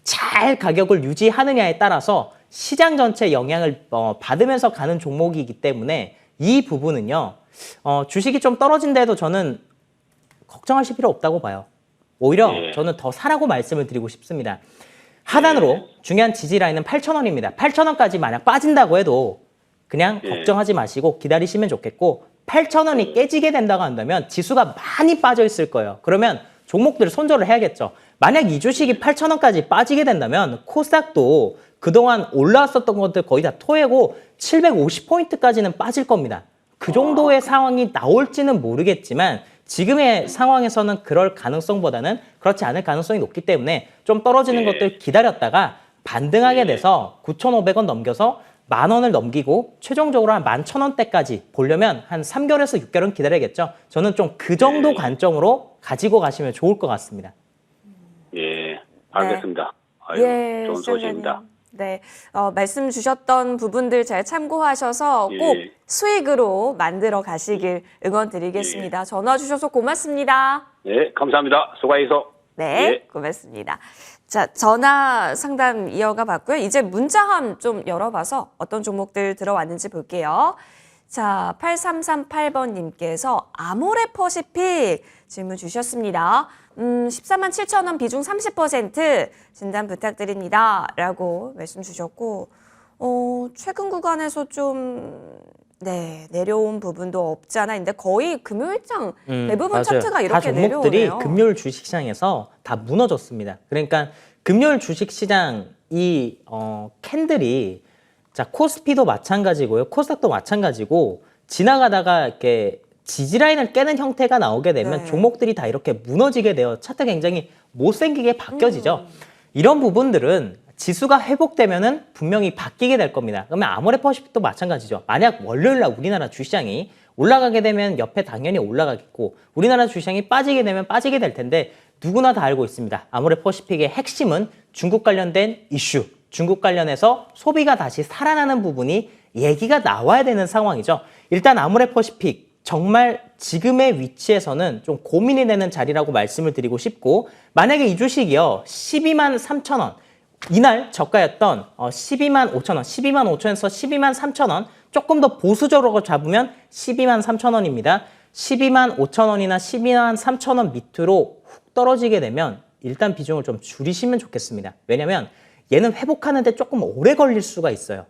잘 가격을 유지하느냐에 따라서 시장 전체 영향을 받으면서 가는 종목이기 때문에 이 부분은요 주식이 좀 떨어진다 해도 저는 걱정하실 필요 없다고 봐요. 오히려 저는 더 사라고 말씀을 드리고 싶습니다. 하단으로 중요한 지지 라인은 8,000원입니다. 8,000원까지 만약 빠진다고 해도 그냥 걱정하지 마시고 기다리시면 좋겠고 8,000원이 깨지게 된다고 한다면 지수가 많이 빠져 있을 거예요. 그러면 종목들을 손절을 해야겠죠. 만약 이 주식이 8,000원까지 빠지게 된다면 코스닥도 그동안 올라왔었던 것들 거의 다 토해고 750포인트까지는 빠질 겁니다. 그 정도의 상황이 나올지는 모르겠지만 지금의 상황에서는 그럴 가능성보다는 그렇지 않을 가능성이 높기 때문에 좀 떨어지는 것들 기다렸다가 반등하게 돼서 9,500원 넘겨서 10,000원을 넘기고 최종적으로 한 11,000원대까지 보려면 한 3개월에서 6개월은 기다려야겠죠. 저는 좀 그 정도 관점으로 가지고 가시면 좋을 것 같습니다. 예, 알겠습니다. 아유, 좋은 소식입니다. 네, 말씀 주셨던 부분들 잘 참고하셔서 꼭 수익으로 만들어 가시길 응원드리겠습니다. 전화 주셔서 고맙습니다. 네, 감사합니다. 수고하셔서. 네, 고맙습니다. 자, 전화 상담 이어가 봤고요. 이제 문자함 좀 열어봐서 어떤 종목들 들어왔는지 볼게요. 자, 8338번님께서 아모레퍼시픽 질문 주셨습니다. 147,000원 비중 30% 진단 부탁드립니다. 라고 말씀 주셨고, 최근 구간에서 좀, 내려온 부분도 없지 않아 있는데 거의 금요일장 대부분 맞아요. 차트가 이렇게 다 종목들이 내려오네요. 금요일 주식시장에서 다 무너졌습니다. 그러니까 금요일 주식시장 이 캔들이 자 코스피도 마찬가지고요. 코스닥도 마찬가지고 지나가다가 이렇게 지지라인을 깨는 형태가 나오게 되면 종목들이 다 이렇게 무너지게 되어 차트 굉장히 못생기게 바뀌어지죠. 이런 부분들은 지수가 회복되면은 분명히 바뀌게 될 겁니다. 그러면 아모레퍼시픽도 마찬가지죠. 만약 월요일날 우리나라 주시장이 올라가게 되면 옆에 당연히 올라가겠고 우리나라 주시장이 빠지게 되면 빠지게 될 텐데 누구나 다 알고 있습니다. 아모레퍼시픽의 핵심은 중국 관련된 이슈, 중국 관련해서 소비가 다시 살아나는 부분이 얘기가 나와야 되는 상황이죠. 일단 아모레퍼시픽 정말 지금의 위치에서는 좀 고민이 되는 자리라고 말씀을 드리고 싶고 만약에 이 주식이요 123,000원 이날 저가였던 125,000원 125,000원에서 123,000원 조금 더 보수적으로 잡으면 123,000원입니다 125,000원이나 123,000원 밑으로 훅 떨어지게 되면 일단 비중을 좀 줄이시면 좋겠습니다. 왜냐면 얘는 회복하는데 조금 오래 걸릴 수가 있어요.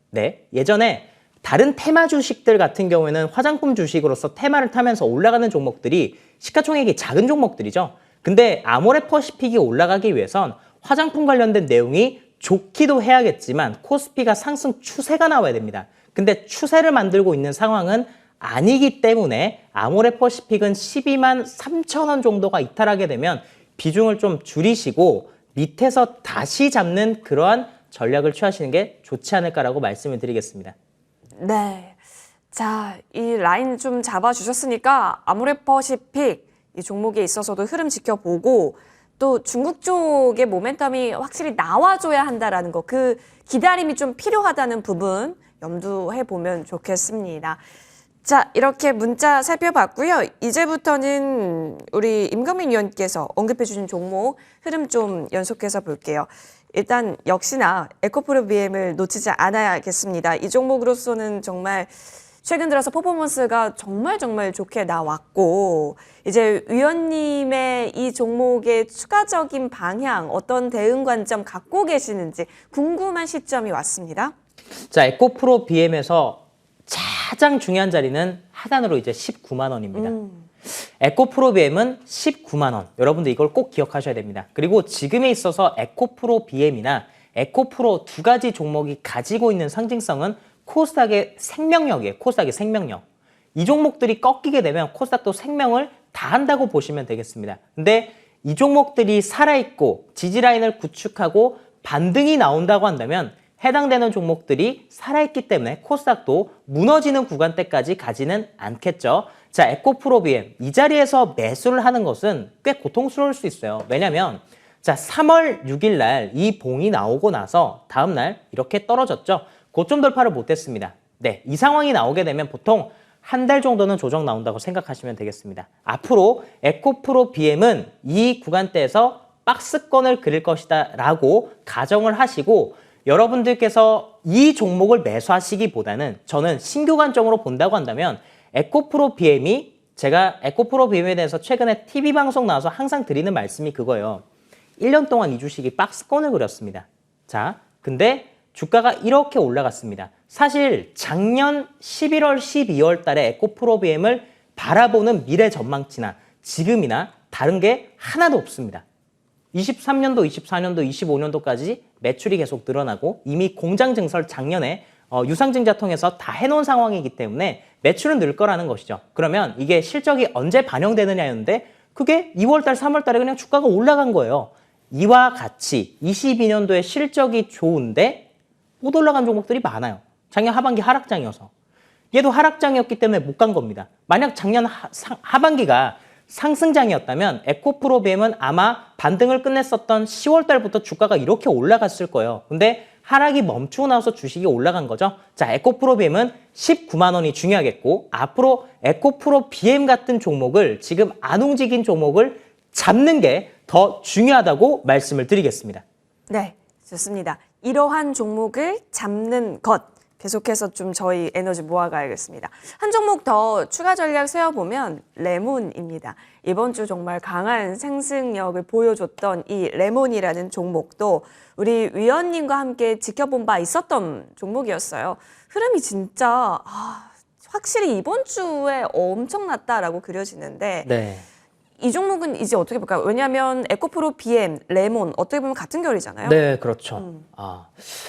네, 예전에 다른 테마 주식들 같은 경우에는 화장품 주식으로서 테마를 타면서 올라가는 종목들이 시가총액이 작은 종목들이죠. 근데 아모레퍼시픽이 올라가기 위해선 화장품 관련된 내용이 좋기도 해야겠지만 코스피가 상승 추세가 나와야 됩니다. 근데 추세를 만들고 있는 상황은 아니기 때문에 아모레퍼시픽은 123,000원 정도가 이탈하게 되면 비중을 좀 줄이시고 밑에서 다시 잡는 그러한 전략을 취하시는 게 좋지 않을까라고 말씀을 드리겠습니다. 네. 자, 이 라인 좀 잡아주셨으니까 아모레퍼시픽 이 종목에 있어서도 흐름 지켜보고 또 중국 쪽의 모멘텀이 확실히 나와줘야 한다라는 거, 그 기다림이 좀 필요하다는 부분 염두해 보면 좋겠습니다. 자, 이렇게 문자 살펴봤고요. 이제부터는 우리 임경민 위원께서 언급해 주신 종목 흐름 좀 연속해서 볼게요. 일단 역시나 에코프로 BM을 놓치지 않아야겠습니다. 이 종목으로서는 정말 최근 들어서 퍼포먼스가 정말 좋게 나왔고, 이제 위원님의 이 종목의 추가적인 방향, 어떤 대응 관점 갖고 계시는지 궁금한 시점이 왔습니다. 자, 에코프로 BM에서 가장 중요한 자리는 하단으로 이제 19만 원입니다. 에코프로 BM은 19만 원. 여러분들 이걸 꼭 기억하셔야 됩니다. 그리고 지금에 있어서 에코프로 BM이나 에코프로 두 가지 종목이 가지고 있는 상징성은 코스닥의 생명력이에요. 코스닥의 생명력. 이 종목들이 꺾이게 되면 코스닥도 생명을 다한다고 보시면 되겠습니다. 근데 이 종목들이 살아있고 지지라인을 구축하고 반등이 나온다고 한다면 해당되는 종목들이 살아있기 때문에 코스닥도 무너지는 구간대까지 가지는 않겠죠. 자, 에코프로 BM 이 자리에서 매수를 하는 것은 꽤 고통스러울 수 있어요. 왜냐면 자, 3월 6일 날 이 봉이 나오고 나서 다음 날 이렇게 떨어졌죠. 고점 돌파를 못했습니다. 네, 이 상황이 나오게 되면 보통 한 달 정도는 조정 나온다고 생각하시면 되겠습니다. 앞으로 에코프로 BM은 이 구간대에서 박스권을 그릴 것이다 라고 가정을 하시고, 여러분들께서 이 종목을 매수하시기보다는 저는 신규 관점으로 본다고 한다면 에코프로 BM이, 제가 에코프로 BM에 대해서 최근에 TV방송 나와서 항상 드리는 말씀이 그거예요. 1년 동안 이 주식이 박스권을 그렸습니다. 자, 근데 주가가 이렇게 올라갔습니다. 사실 작년 11월, 12월 달에 에코프로 BM을 바라보는 미래 전망치나 지금이나 다른 게 하나도 없습니다. 23년도, 24년도, 25년도까지 매출이 계속 늘어나고 이미 공장 증설 작년에 유상증자 통해서 다 해놓은 상황이기 때문에 매출은 늘 거라는 것이죠. 그러면 이게 실적이 언제 반영되느냐였는데 그게 2월달, 3월달에 그냥 주가가 올라간 거예요. 이와 같이 22년도에 실적이 좋은데 못 올라간 종목들이 많아요. 작년 하반기 하락장이어서. 얘도 하락장이었기 때문에 못 간 겁니다. 만약 작년 하반기가 상승장이었다면 에코프로 BM은 아마 반등을 끝냈었던 10월 달부터 주가가 이렇게 올라갔을 거예요. 근데 하락이 멈추고 나서 주식이 올라간 거죠. 자, 에코프로 BM은 19만 원이 중요하겠고, 앞으로 에코프로 BM 같은 종목을, 지금 안 움직인 종목을 잡는 게 더 중요하다고 말씀을 드리겠습니다. 네, 좋습니다. 이러한 종목을 잡는 것, 계속해서 좀 저희 에너지 모아가야겠습니다. 한 종목 더 추가 전략 세워보면 레몬입니다. 이번 주 정말 강한 상승력을 보여줬던 이 레몬이라는 종목도 우리 위원님과 함께 지켜본 바 있었던 종목이었어요. 흐름이 진짜 확실히 이번 주에 엄청났다라고 그려지는데, 네. 이 종목은 이제 어떻게 볼까요? 왜냐하면 에코프로 BM, 레몬 어떻게 보면 같은 결이잖아요. 네, 그렇죠.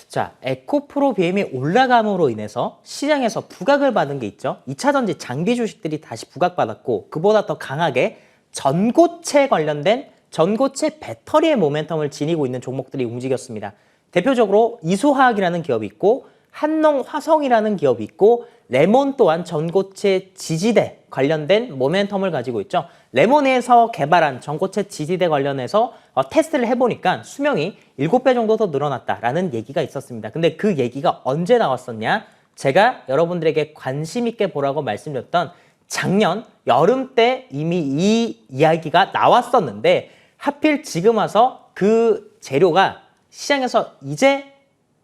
자, 에코프로 BM이 올라감으로 인해서 시장에서 부각을 받은 게 있죠. 2차전지 장비 주식들이 다시 부각받았고, 그보다 더 강하게 전고체 관련된 전고체 배터리의 모멘텀을 지니고 있는 종목들이 움직였습니다. 대표적으로 이수화학이라는 기업이 있고, 한농화성이라는 기업이 있고, 레몬 또한 전고체 지지대 관련된 모멘텀을 가지고 있죠. 레몬에서 개발한 전고체 지지대 관련해서 테스트를 해보니까 수명이 7배 정도 더 늘어났다라는 얘기가 있었습니다. 근데 그 얘기가 언제 나왔었냐? 제가 여러분들에게 관심 있게 보라고 말씀드렸던 작년 여름 때 이미 이 이야기가 나왔었는데, 하필 지금 와서 그 재료가 시장에서 이제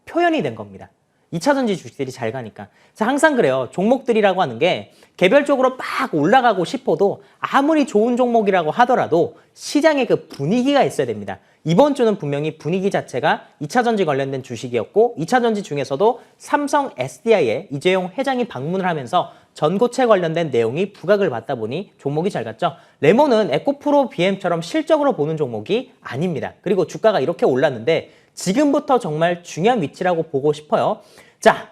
표현이 된 겁니다. 2차전지 주식들이 잘 가니까. 항상 그래요. 종목들이라고 하는 게 개별적으로 막 올라가고 싶어도 아무리 좋은 종목이라고 하더라도 시장의 그 분위기가 있어야 됩니다. 이번 주는 분명히 분위기 자체가 2차전지 관련된 주식이었고, 2차전지 중에서도 삼성 SDI에 이재용 회장이 방문을 하면서 전고체 관련된 내용이 부각을 받다 보니 종목이 잘 갔죠. 레몬은 에코프로 BM처럼 실적으로 보는 종목이 아닙니다. 그리고 주가가 이렇게 올랐는데 지금부터 정말 중요한 위치라고 보고 싶어요. 자,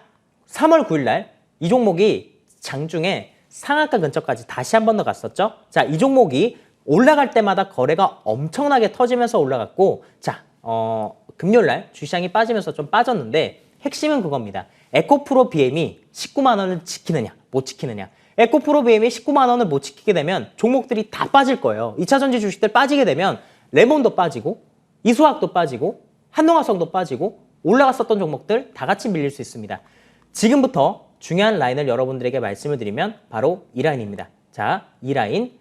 3월 9일 날 이 종목이 장중에 상한가 근처까지 다시 한 번 더 갔었죠. 자, 이 종목이 올라갈 때마다 거래가 엄청나게 터지면서 올라갔고, 자, 금요일 날 주시장이 빠지면서 좀 빠졌는데 핵심은 그겁니다. 에코프로 BM이 19만 원을 지키느냐 못 지키느냐. 에코프로 BM이 19만 원을 못 지키게 되면 종목들이 다 빠질 거예요. 2차전지 주식들 빠지게 되면 레몬도 빠지고 이수학도 빠지고 한동화성도 빠지고 올라갔었던 종목들 다 같이 밀릴 수 있습니다. 지금부터 중요한 라인을 여러분들에게 말씀을 드리면 바로 이 라인입니다. 자, 이 라인.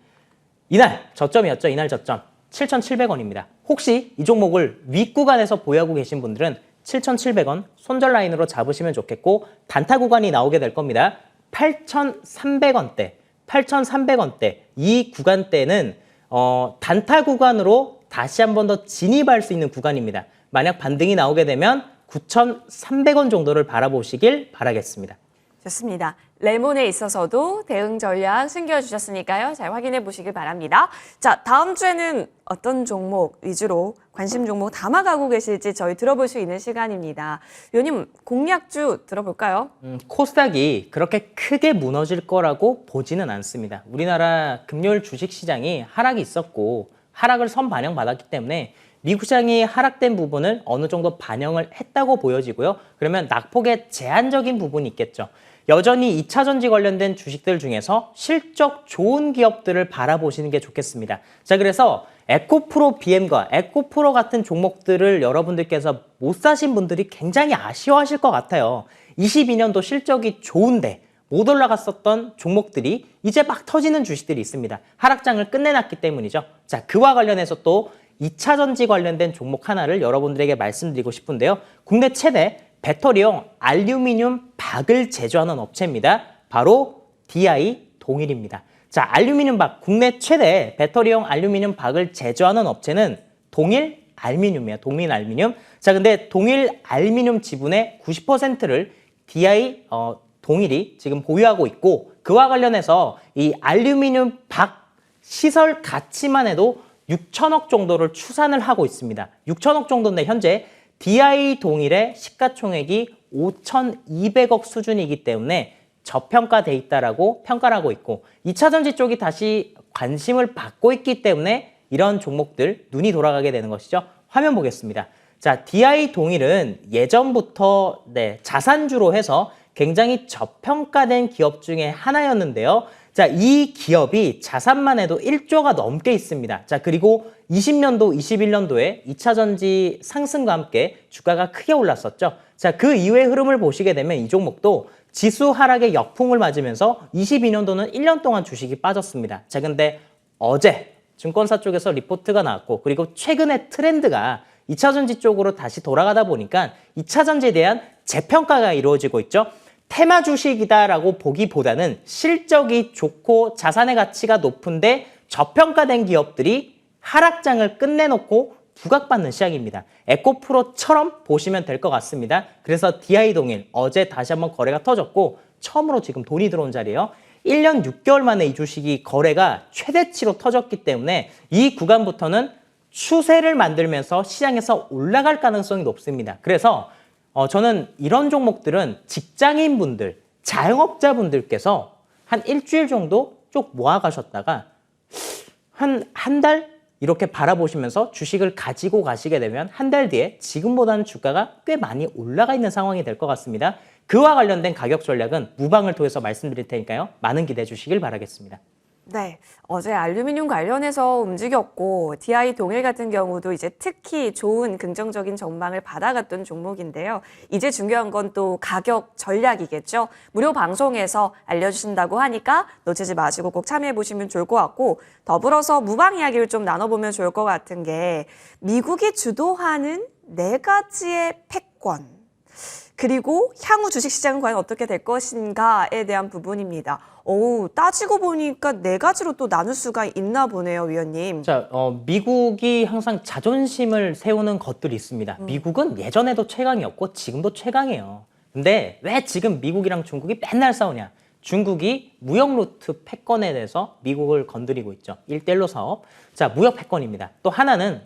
이날 저점이었죠. 이날 저점 7,700원입니다. 혹시 이 종목을 윗구간에서 보유하고 계신 분들은 7,700원 손절 라인으로 잡으시면 좋겠고 단타 구간이 나오게 될 겁니다. 8,300원대, 8,300원대 이 구간대는 단타 구간으로 다시 한 번 더 진입할 수 있는 구간입니다. 만약 반등이 나오게 되면 9,300원 정도를 바라보시길 바라겠습니다. 좋습니다. 레몬에 있어서도 대응 전략 숨겨주셨으니까요. 잘 확인해 보시길 바랍니다. 자, 다음 주에는 어떤 종목 위주로 관심 종목 담아가고 계실지 저희 들어볼 수 있는 시간입니다. 위원님, 공략주 들어볼까요? 코스닥이 그렇게 크게 무너질 거라고 보지는 않습니다. 우리나라 금요일 주식시장이 하락이 있었고 하락을 선반영받았기 때문에 미국 시장이 하락된 부분을 어느 정도 반영을 했다고 보여지고요. 그러면 낙폭의 제한적인 부분이 있겠죠. 여전히 2차전지 관련된 주식들 중에서 실적 좋은 기업들을 바라보시는 게 좋겠습니다. 자, 그래서 에코프로 BM과 에코프로 같은 종목들을 여러분들께서 못 사신 분들이 굉장히 아쉬워하실 것 같아요. 22년도 실적이 좋은데 못 올라갔었던 종목들이 이제 막 터지는 주식들이 있습니다. 하락장을 끝내놨기 때문이죠. 자, 그와 관련해서 또 2차전지 관련된 종목 하나를 여러분들에게 말씀드리고 싶은데요. 국내 최대 배터리용 알루미늄 박을 제조하는 업체입니다. 바로 DI 동일입니다. 자, 알루미늄 박, 국내 최대 배터리용 알루미늄 박을 제조하는 업체는 동일 알미늄이에요. 동일 알미늄. 자, 근데 동일 알미늄 지분의 90%를 DI 동일이 지금 보유하고 있고 그와 관련해서 이 알루미늄 박 시설 가치만 해도 6천억 정도를 추산을 하고 있습니다. 6천억 정도인데 현재 DI 동일의 시가총액이 5,200억 수준이기 때문에 저평가돼 있다라고 평가를 하고 있고 2차전지 쪽이 다시 관심을 받고 있기 때문에 이런 종목들 눈이 돌아가게 되는 것이죠. 화면 보겠습니다. 자, DI 동일은 예전부터 자산주로 해서 굉장히 저평가된 기업 중에 하나였는데요. 자, 이 기업이 자산만 해도 1조가 넘게 있습니다. 자, 그리고 20년도, 21년도에 2차전지 상승과 함께 주가가 크게 올랐었죠. 자, 그 이후의 흐름을 보시게 되면 이 종목도 지수 하락의 역풍을 맞으면서 22년도는 1년 동안 주식이 빠졌습니다. 자, 근데 어제 증권사 쪽에서 리포트가 나왔고 그리고 최근의 트렌드가 2차전지 쪽으로 다시 돌아가다 보니까 2차전지에 대한 재평가가 이루어지고 있죠. 테마 주식이다라고 보기보다는 실적이 좋고 자산의 가치가 높은데 저평가된 기업들이 하락장을 끝내놓고 부각받는 시장입니다. 에코프로처럼 보시면 될 것 같습니다. 그래서 DI 동일 어제 다시 한번 거래가 터졌고 처음으로 지금 돈이 들어온 자리예요. 1년 6개월 만에 이 주식이 거래가 최대치로 터졌기 때문에 이 구간부터는 추세를 만들면서 시장에서 올라갈 가능성이 높습니다. 그래서 저는 이런 종목들은 직장인분들, 자영업자분들께서 한 일주일 정도 쭉 모아가셨다가 한 달 이렇게 바라보시면서 주식을 가지고 가시게 되면 한 달 뒤에 지금보다는 주가가 꽤 많이 올라가 있는 상황이 될 것 같습니다. 그와 관련된 가격 전략은 무방을 통해서 말씀드릴 테니까요. 많은 기대해 주시길 바라겠습니다. 네, 어제 알루미늄 관련해서 움직였고 DI 동일 같은 경우도 이제 특히 좋은 긍정적인 전망을 받아갔던 종목인데요. 이제 중요한 건 또 가격 전략이겠죠. 무료 방송에서 알려주신다고 하니까 놓치지 마시고 꼭 참여해 보시면 좋을 것 같고 더불어서 무방 이야기를 좀 나눠보면 좋을 것 같은 게 미국이 주도하는 4가지의 패권 그리고 향후 주식시장은 과연 어떻게 될 것인가에 대한 부분입니다. 따지고 보니까 4가지로 또 나눌 수가 있나 보네요, 위원님. 자, 미국이 항상 자존심을 세우는 것들이 있습니다. 미국은 예전에도 최강이었고 지금도 최강이에요. 근데 왜 지금 미국이랑 중국이 맨날 싸우냐? 중국이 무역 루트 패권에 대해서 미국을 건드리고 있죠. 1대1로 사업. 자, 무역 패권입니다. 또 하나는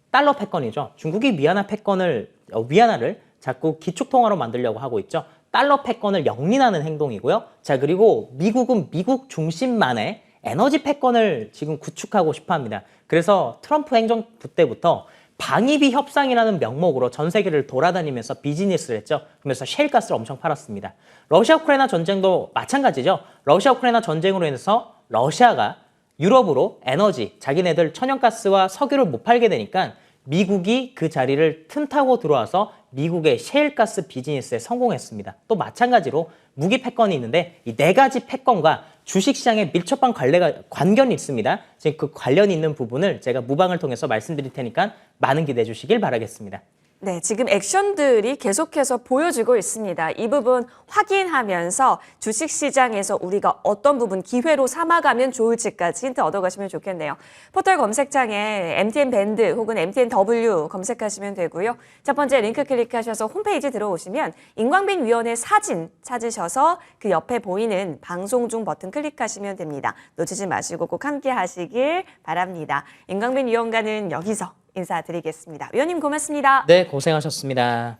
달러 패권이죠. 중국이 위안화를 자꾸 기축통화로 만들려고 하고 있죠. 달러 패권을 영린하는 행동이고요. 자, 그리고 미국은 미국 중심만의 에너지 패권을 지금 구축하고 싶어 합니다. 그래서 트럼프 행정부 때부터 방위비 협상이라는 명목으로 전 세계를 돌아다니면서 비즈니스를 했죠. 그러면서 셰일가스를 엄청 팔았습니다. 러시아 우크라이나 전쟁도 마찬가지죠. 러시아 우크라이나 전쟁으로 인해서 러시아가 유럽으로 에너지, 자기네들 천연가스와 석유를 못 팔게 되니까 미국이 그 자리를 틈타고 들어와서 미국의 셰일가스 비즈니스에 성공했습니다. 또 마찬가지로 무기 패권이 있는데 이 네 가지 패권과 주식시장에 밀접한 관련이 있습니다. 지금 그 관련이 있는 부분을 제가 무방을 통해서 말씀드릴 테니까 많은 기대해 주시길 바라겠습니다. 네, 지금 액션들이 계속해서 보여지고 있습니다. 이 부분 확인하면서 주식시장에서 우리가 어떤 부분 기회로 삼아가면 좋을지까지 힌트 얻어가시면 좋겠네요. 포털 검색창에 MTN 밴드 혹은 MTN W 검색하시면 되고요. 첫 번째 링크 클릭하셔서 홈페이지 들어오시면 임광빈 위원의 사진 찾으셔서 그 옆에 보이는 방송 중 버튼 클릭하시면 됩니다. 놓치지 마시고 꼭 함께 하시길 바랍니다. 임광빈 위원과는 여기서 인사드리겠습니다. 위원님 고맙습니다. 네, 고생하셨습니다.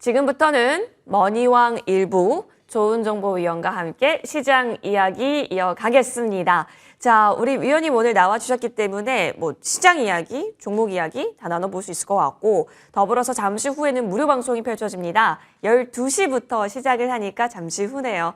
지금부터는 머니왕 일부 조은정보위원과 함께 시장 이야기 이어가겠습니다. 자, 우리 위원님 오늘 나와주셨기 때문에 뭐 시장 이야기, 종목 이야기 다 나눠볼 수 있을 것 같고 더불어서 잠시 후에는 무료 방송이 펼쳐집니다. 12시부터 시작을 하니까 잠시 후네요.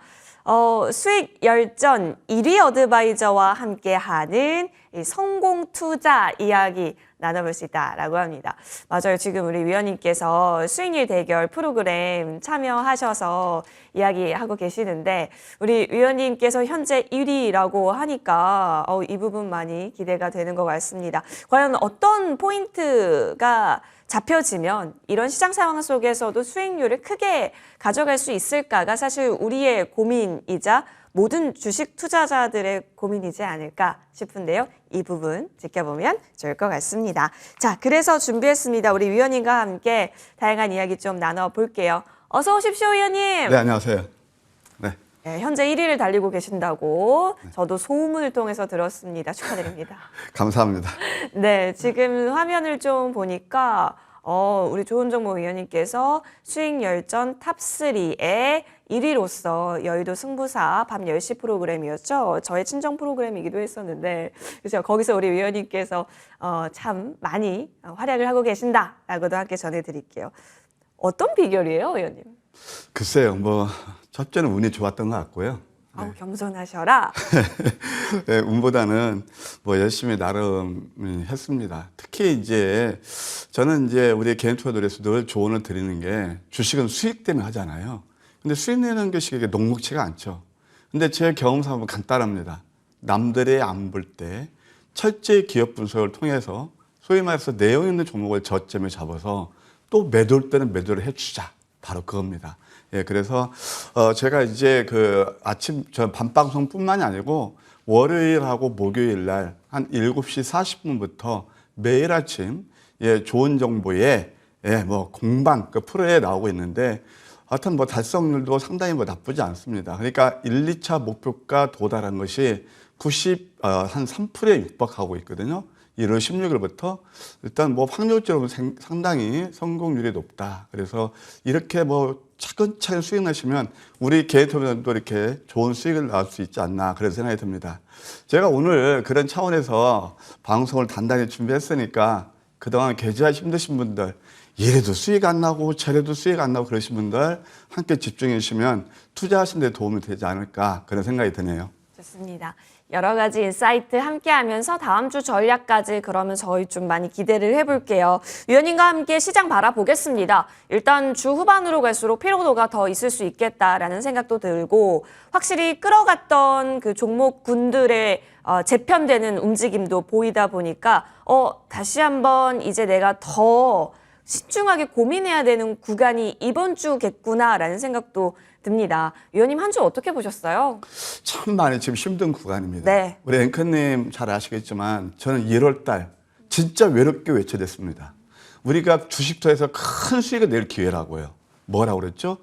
수익 열전 1위 어드바이저와 함께하는 이 성공 투자 이야기 나눠볼 수 있다라고 합니다. 맞아요. 지금 우리 위원님께서 수익률 대결 프로그램 참여하셔서 이야기하고 계시는데 우리 위원님께서 현재 1위라고 하니까 이 부분 많이 기대가 되는 것 같습니다. 과연 어떤 포인트가 잡혀지면 이런 시장 상황 속에서도 수익률을 크게 가져갈 수 있을까가 사실 우리의 고민이자 모든 주식 투자자들의 고민이지 않을까 싶은데요. 이 부분 지켜보면 좋을 것 같습니다. 자, 그래서 준비했습니다. 우리 위원님과 함께 다양한 이야기 좀 나눠볼게요. 어서 오십시오, 위원님. 네, 안녕하세요. 네. 네, 현재 1위를 달리고 계신다고 저도 소문을 통해서 들었습니다. 축하드립니다. 감사합니다. 네, 지금 화면을 좀 보니까 우리 조은정보위원님께서 수익 열전 탑3의 1위로서 여의도 승부사 밤 10시 프로그램이었죠. 저의 친정 프로그램이기도 했었는데 그래서 거기서 우리 위원님께서 참 많이 활약을 하고 계신다라고도 함께 전해드릴게요. 어떤 비결이에요, 위원님? 글쎄요, 첫째는 운이 좋았던 것 같고요. 겸손하셔라. 네, 운보다는 열심히 나름 했습니다. 특히 이제 저는 이제 우리 개인 투자들에서 늘 조언을 드리는 게 주식은 수익 때문에 하잖아요. 근데 수익 내는 것이 녹록치가 않죠. 근데 제 경험상 간단합니다. 남들이 안 볼 때 철저히 기업 분석을 통해서 소위 말해서 내용 있는 종목을 저점에 잡아서 또 매도할 때는 매도를 해주자. 바로 그겁니다. 예, 그래서 제가 이제 저 밤방송뿐만이 아니고 월요일하고 목요일 날 한 7시 40분부터 매일 아침 좋은 정보에 공방 프로에 나오고 있는데 하여튼 달성률도 상당히 나쁘지 않습니다. 그러니까 1, 2차 목표가 도달한 것이 한 3%에 육박하고 있거든요. 1월 16일부터 일단 뭐 확률적으로 상당히 성공률이 높다. 그래서 이렇게 뭐 차근차근 수익 내시면 우리 개인투자도 이렇게 좋은 수익을 낳을 수 있지 않나 그런 생각이 듭니다. 제가 오늘 그런 차원에서 방송을 단단히 준비했으니까 그동안 계좌 힘드신 분들, 이래도 수익 안 나고 저래도 수익 안 나고 그러신 분들 함께 집중해 주시면 투자하시는 데 도움이 되지 않을까 그런 생각이 드네요. 좋습니다. 여러 가지 인사이트 함께 하면서 다음 주 전략까지 그러면 저희 좀 많이 기대를 해볼게요. 위원님과 함께 시장 바라보겠습니다. 일단 주 후반으로 갈수록 피로도가 더 있을 수 있겠다라는 생각도 들고 확실히 끌어갔던 그 종목군들의 재편되는 움직임도 보이다 보니까 다시 한번 이제 내가 더 신중하게 고민해야 되는 구간이 이번 주겠구나라는 생각도 듭니다. 위원님 한 주 어떻게 보셨어요? 참 많이 지금 힘든 구간입니다. 네. 우리 앵커님 잘 아시겠지만 저는 1월 달 진짜 외롭게 외쳐댔습니다. 우리가 주식투자에서 큰 수익을 낼 기회라고요. 뭐라고 그랬죠?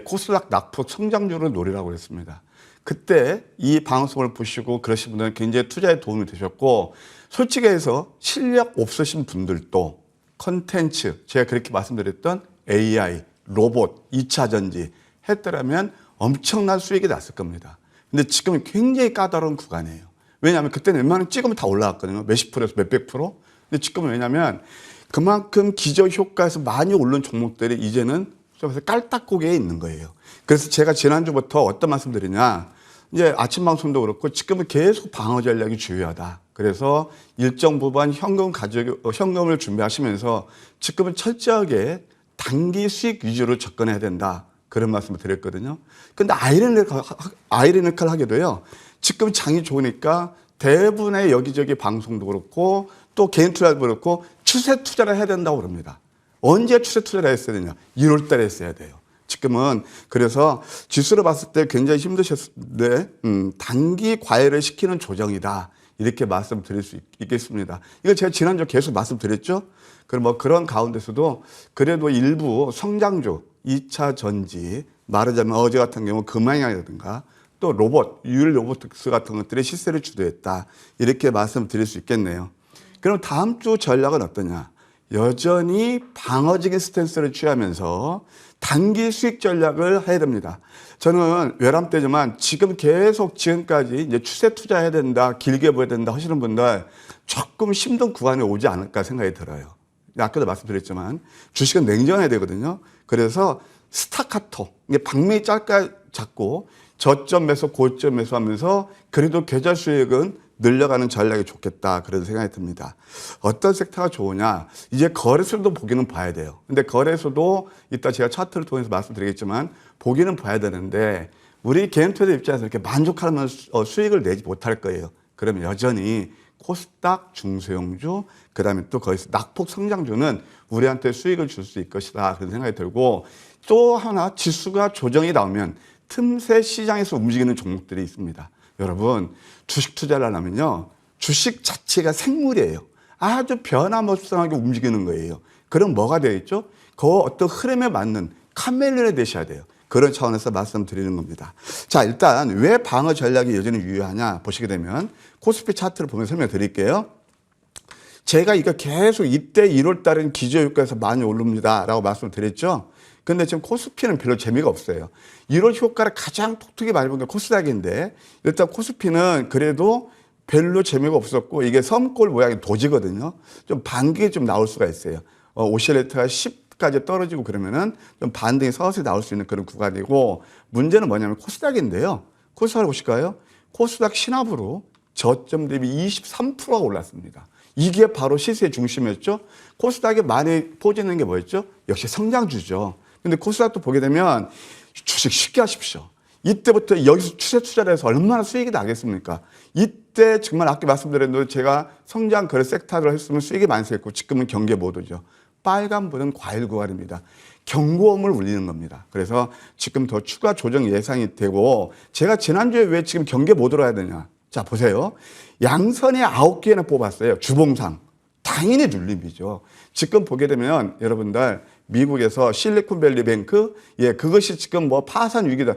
코스닥 낙폭 성장률을 노리라고 그랬습니다. 그때 이 방송을 보시고 그러신 분들은 굉장히 투자에 도움이 되셨고 솔직히 해서 실력 없으신 분들도 컨텐츠, 제가 그렇게 말씀드렸던 AI, 로봇, 2차 전지 했더라면 엄청난 수익이 났을 겁니다. 근데 지금은 굉장히 까다로운 구간이에요. 왜냐하면 그때는 웬만하면 찍으면 다 올라갔거든요. 몇십 프로에서 몇백 프로. 근데 지금은 왜냐하면 그만큼 기저효과에서 많이 오른 종목들이 이제는 깔딱고개에 있는 거예요. 그래서 제가 지난주부터 어떤 말씀 드리냐. 이제 아침 방송도 그렇고 지금은 계속 방어 전략이 중요하다. 그래서 일정 부분 현금을 준비하시면서 지금은 철저하게 단기 수익 위주로 접근해야 된다. 그런 말씀을 드렸거든요. 근데 아이러니컬하게도요. 지금 장이 좋으니까 대부분의 여기저기 방송도 그렇고 또 개인 투자도 그렇고 추세 투자를 해야 된다고 그럽니다. 언제 추세 투자를 했어야 되냐? 1월 달에 했어야 돼요. 지금은 그래서 지수로 봤을 때 굉장히 힘드셨는데 단기 과열을 시키는 조정이다. 이렇게 말씀드릴 수 있겠습니다. 이거 제가 지난주에 계속 말씀드렸죠. 그럼 뭐 그런 가운데서도 그래도 일부 성장주, 2차 전지, 말하자면 어제 같은 경우 금양이라든가 또 로봇, 유일 로보틱스 같은 것들이 시세를 주도했다. 이렇게 말씀드릴 수 있겠네요. 그럼 다음 주 전략은 어떠냐? 여전히 방어적인 스탠스를 취하면서 단기 수익 전략을 해야 됩니다. 저는 외람 때지만 지금 계속 지금까지 이제 추세 투자해야 된다, 길게 보야 된다 하시는 분들 조금 힘든 구간에 오지 않을까 생각이 들어요. 아까도 말씀드렸지만 주식은 냉정해야 되거든요. 그래서 스타카토, 이게 방매이 짧게 잡고 저점 매수, 고점 매수 하면서 그래도 계좌 수익은 늘려가는 전략이 좋겠다. 그런 생각이 듭니다. 어떤 섹터가 좋으냐? 이제 거래소도 보기는 봐야 돼요. 근데 거래소도 이따 제가 차트를 통해서 말씀드리겠지만 보기는 봐야 되는데 우리 개인 투자 입장에서 이렇게 만족하는 수익을 내지 못할 거예요. 그러면 여전히 코스닥 중소형주, 그 다음에 또 거기서 낙폭 성장주는 우리한테 수익을 줄 수 있을 것이다. 그런 생각이 들고 또 하나 지수가 조정이 나오면 틈새 시장에서 움직이는 종목들이 있습니다. 여러분 주식 투자를 하려면요. 주식 자체가 생물이에요. 아주 변화무쌍하게 움직이는 거예요. 그럼 뭐가 되겠죠? 그 어떤 흐름에 맞는 카멜레온이 되셔야 돼요. 그런 차원에서 말씀드리는 겁니다. 자, 일단 왜 방어 전략이 여전히 유효하냐 보시게 되면 코스피 차트를 보면 설명드릴게요. 제가 이거 계속 이때 1월 달은 기저효과에서 많이 오릅니다 라고 말씀을 드렸죠. 근데 지금 코스피는 별로 재미가 없어요. 1월 효과를 가장 폭투기 많이 본 게 코스닥인데 일단 코스피는 그래도 별로 재미가 없었고 이게 섬골 모양의 도지거든요. 좀 반등이 좀 나올 수가 있어요. 오실레이터가 10까지 떨어지고 그러면은 좀 반등이 서서히 나올 수 있는 그런 구간이고 문제는 뭐냐면 코스닥인데요. 코스닥을 보실까요? 코스닥 신압으로 저점 대비 23%가 올랐습니다. 이게 바로 시세의 중심이었죠. 코스닥이 많이 퍼지는 게 뭐였죠? 역시 성장주죠. 근데 코스닥도 보게 되면 주식 쉽게 하십시오. 이때부터 여기서 추세 투자를 해서 얼마나 수익이 나겠습니까? 이때 정말 아까 말씀드렸는데 제가 성장 그런 섹터를 했으면 수익이 많이 셀고 지금은 경계 모드죠. 빨간불은 과일 구간입니다. 경고음을 울리는 겁니다. 그래서 지금 더 추가 조정 예상이 되고 제가 지난주에 왜 지금 경계 모드로 해야 되냐? 자 보세요. 양선에 9개나 뽑았어요. 주봉상. 당연히 눌림이죠. 지금 보게 되면 여러분들 미국에서 실리콘밸리 뱅크 그것이 지금 뭐 파산 위기다.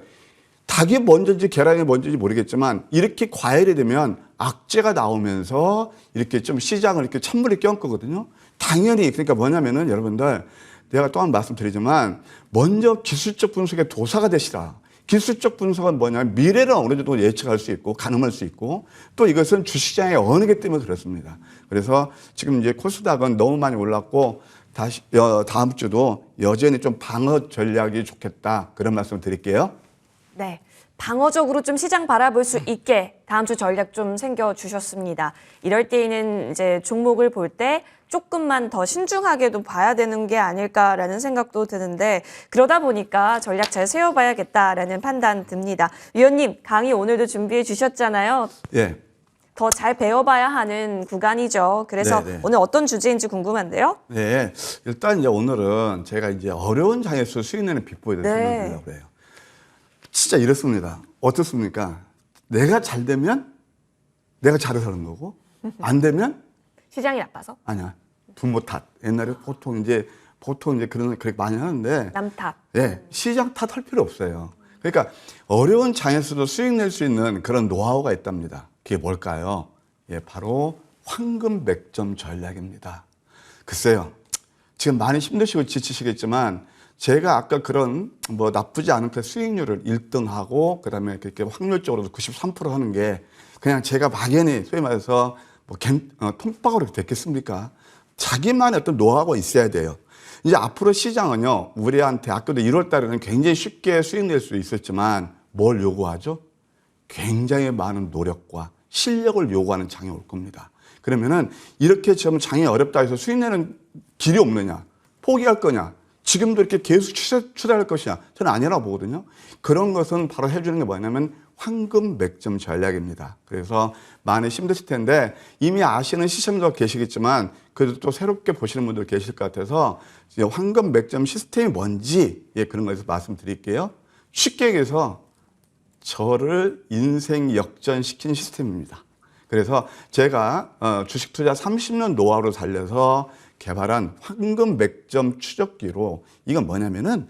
닭이 먼저인지 계란이 먼저인지 모르겠지만 이렇게 과열이 되면 악재가 나오면서 이렇게 좀 시장을 이렇게 찬물에 끼얹 거거든요. 당연히 그러니까 뭐냐면은 여러분들 내가 또 한 번 말씀드리지만 먼저 기술적 분석의 도사가 되시라. 기술적 분석은 뭐냐면 미래를 어느 정도 예측할 수 있고 가늠할 수 있고 또 이것은 주식시장의 언어기 때문에 그렇습니다. 그래서 지금 이제 코스닥은 너무 많이 올랐고 다시 다음 주도 여전히 좀 방어 전략이 좋겠다 그런 말씀 드릴게요. 네. 방어적으로 좀 시장 바라볼 수 있게 다음 주 전략 좀 챙겨주셨습니다. 이럴 때에는 이제 종목을 볼 때 조금만 더 신중하게도 봐야 되는 게 아닐까라는 생각도 드는데 그러다 보니까 전략 잘 세워봐야겠다라는 판단 듭니다. 위원님, 강의 오늘도 준비해 주셨잖아요. 예. 더 잘 배워봐야 하는 구간이죠. 그래서 네네. 오늘 어떤 주제인지 궁금한데요. 네. 일단 이제 오늘은 제가 이제 어려운 장에서 수익 내는 비법에 대해서 네. 설명드리려고 해요. 진짜 이렇습니다. 어떻습니까? 내가 잘 되면 내가 잘해서 하는 거고 안 되면 시장이 나빠서 아니야. 부모 탓. 옛날에 보통 이제 그렇게 많이 하는데 남 탓. 예, 시장 탓할 필요 없어요. 그러니까 어려운 장에서도 수익 낼 수 있는 그런 노하우가 있답니다. 그게 뭘까요? 예, 바로 황금 맥점 전략입니다. 글쎄요. 지금 많이 힘드시고 지치시겠지만 제가 아까 그런 뭐 나쁘지 않은 그 수익률을 1등하고 그다음에 그렇게 확률적으로도 93% 하는 게 그냥 제가 막연히 소위 말해서 뭐 통박으로 됐겠습니까? 자기만의 어떤 노하우가 있어야 돼요. 이제 앞으로 시장은요, 우리한테 아까도 1월 달에는 굉장히 쉽게 수익 낼 수 있었지만 뭘 요구하죠? 굉장히 많은 노력과 실력을 요구하는 장이 올 겁니다. 그러면은 이렇게 지금 장이 어렵다 해서 수익 내는 길이 없느냐? 포기할 거냐? 지금도 이렇게 계속 추대할 것이냐? 저는 아니라고 보거든요. 그런 것은 바로 해주는 게 뭐냐면 황금 맥점 전략입니다. 그래서 많이 힘드실 텐데 이미 아시는 시청자도 계시겠지만 그래도 또 새롭게 보시는 분들 계실 것 같아서 황금 맥점 시스템이 뭔지 그런 거에서 말씀드릴게요. 쉽게 얘기해서 저를 인생 역전시킨 시스템입니다. 그래서 제가 주식 투자 30년 노하우를 살려서 개발한 황금 맥점 추적기로 이건 뭐냐면은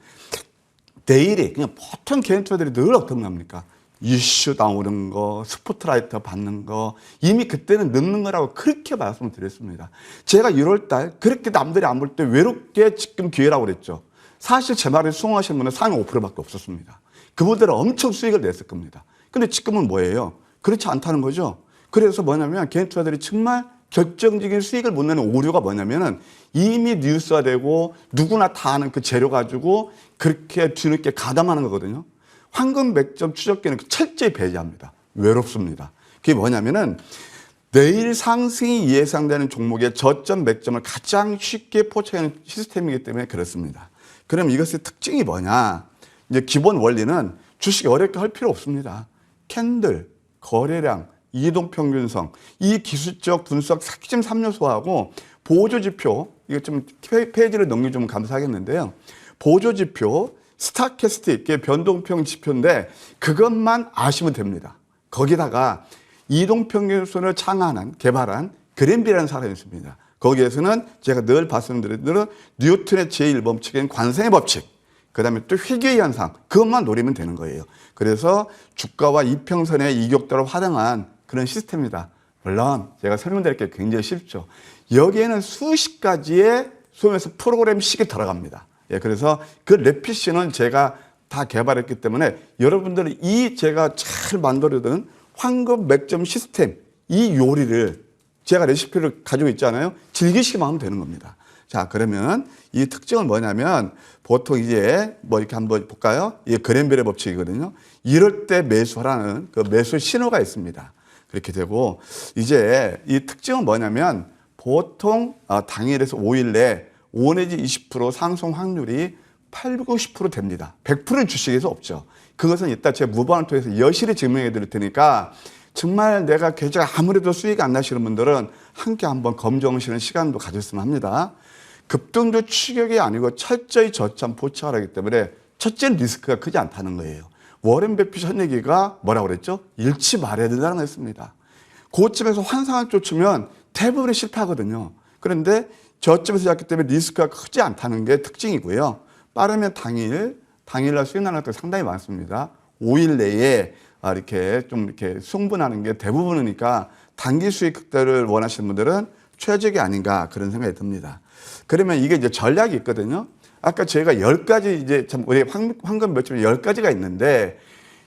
데일리 그냥 보통 개인 투자들이 늘 어떤 겁니까? 이슈 나오는 거, 스포트라이트 받는 거 이미 그때는 늦는 거라고 그렇게 말씀을 드렸습니다. 제가 1월 달 그렇게 남들이 안 볼 때 외롭게 지금 기회라고 그랬죠. 사실 제 말에 수긍하시는 분은 3.5%밖에 없었습니다. 그분들은 엄청 수익을 냈을 겁니다. 근데 지금은 뭐예요? 그렇지 않다는 거죠. 그래서 뭐냐면 개인 투자들이 정말 결정적인 수익을 못 내는 오류가 뭐냐면은 이미 뉴스화되고 누구나 다 아는 그 재료 가지고 그렇게 뒤늦게 가담하는 거거든요. 황금 맥점 추적기는 철저히 배제합니다. 외롭습니다. 그게 뭐냐면은 내일 상승이 예상되는 종목의 저점 맥점을 가장 쉽게 포착하는 시스템이기 때문에 그렇습니다. 그럼 이것의 특징이 뭐냐? 이제 기본 원리는 주식 어렵게 할 필요 없습니다. 캔들, 거래량, 이동평균성, 이 기술적 분석 핵심 3요소하고 보조지표, 이거 좀 페이지를 넘겨주면 감사하겠는데요. 보조지표, 스타캐스틱, 변동평 지표인데 그것만 아시면 됩니다. 거기다가 이동평균선을 개발한 그랜비라는 사람이 있습니다. 거기에서는 제가 늘 말씀드리는 뉴턴의 제1법칙인 관성의 법칙, 그 다음에 또 회귀의 현상, 그것만 노리면 되는 거예요. 그래서 주가와 이평선의 이격도를 활용한 그런 시스템입니다. 물론 제가 설명드릴 게 굉장히 쉽죠. 여기에는 수십 가지의 소위에서 프로그램식이 들어갑니다. 그래서 그 레피시는 제가 다 개발했기 때문에 여러분들은 이 제가 잘 만들어둔 황금 맥점 시스템, 이 요리를 제가 레시피를 가지고 있잖아요. 즐기시기만 하면 되는 겁니다. 자, 그러면 이 특징은 뭐냐면 보통 이제 뭐 이렇게 한번 볼까요? 이게 그랜벨의 법칙이거든요. 이럴 때 매수하라는 그 매수 신호가 있습니다. 그렇게 되고 이제 이 특징은 뭐냐면 보통 당일에서 5일 내에 5 내지 20% 상승 확률이 8, 90% 됩니다. 100%는 주식에서 없죠. 그것은 이따 제가 무반을 통해서 여실히 증명해 드릴 테니까 정말 내가 계좌가 아무래도 수익이 안 나시는 분들은 함께 한번 검증하시는 시간도 가졌으면 합니다. 급등도 추격이 아니고 철저히 저점 포착을 하기 때문에 첫째는 리스크가 크지 않다는 거예요. 워렌 버핏 한 얘기가 뭐라고 그랬죠? 잃지 말아야 된다는 거였습니다. 고점에서 환상을 쫓으면 대부분이 실패하거든요. 그런데 저점에서 시작했기 때문에 리스크가 크지 않다는 게 특징이고요. 빠르면 당일날 수익 나는 것도 상당히 많습니다. 5일 내에 이렇게 좀 이렇게 승분하는 게 대부분이니까 단기 수익 극대를 원하시는 분들은 최적이 아닌가 그런 생각이 듭니다. 그러면 이게 이제 전략이 있거든요. 아까 제가 10가지 이제 참 우리 황금 매점이 10가지가 있는데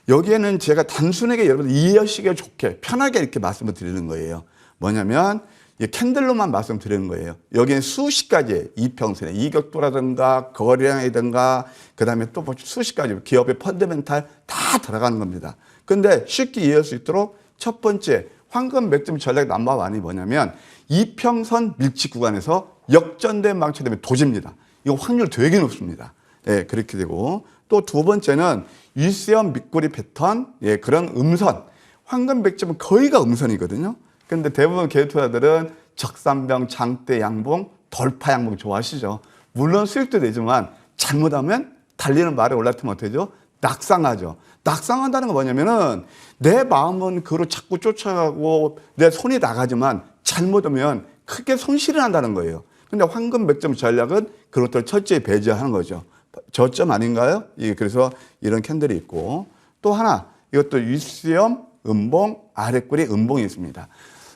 여기에는 제가 단순하게 여러분 이해하시기 좋게 편하게 이렇게 말씀을 드리는 거예요. 뭐냐면 이 캔들로만 말씀드리는 거예요. 여기는 수십 가지 이평선의 이격도라든가 거래량이든가 그다음에 또 수십 가지 기업의 펀더멘탈 다 들어가는 겁니다. 근데 쉽게 이해할 수 있도록 첫 번째 황금 맥점 전략 넘버1이 뭐냐면 이평선 밀집 구간에서 역전된 망치되면 도집니다. 이거 확률 되게 높습니다. 예, 그렇게 되고 또 두 번째는 윗세엄 밑꼬리 패턴, 예, 그런 음선. 황금 맥점은 거의가 음선이거든요. 근데 대부분 개인 투자들은 적산병, 장대, 양봉, 돌파 양봉 좋아하시죠. 물론 수익도 되지만 잘못하면 달리는 말에 올라타면 어떻게 되죠? 낙상하죠. 낙상한다는 건 뭐냐면은 내 마음은 그로 자꾸 쫓아가고 내 손이 나가지만 잘못하면 크게 손실이 난다는 거예요. 근데 황금 맥점 전략은 그런 것들을 철저히 배제하는 거죠. 저점 아닌가요? 예, 그래서 이런 캔들이 있고 또 하나 이것도 윗수염, 음봉, 아랫꼬리 음봉이 있습니다.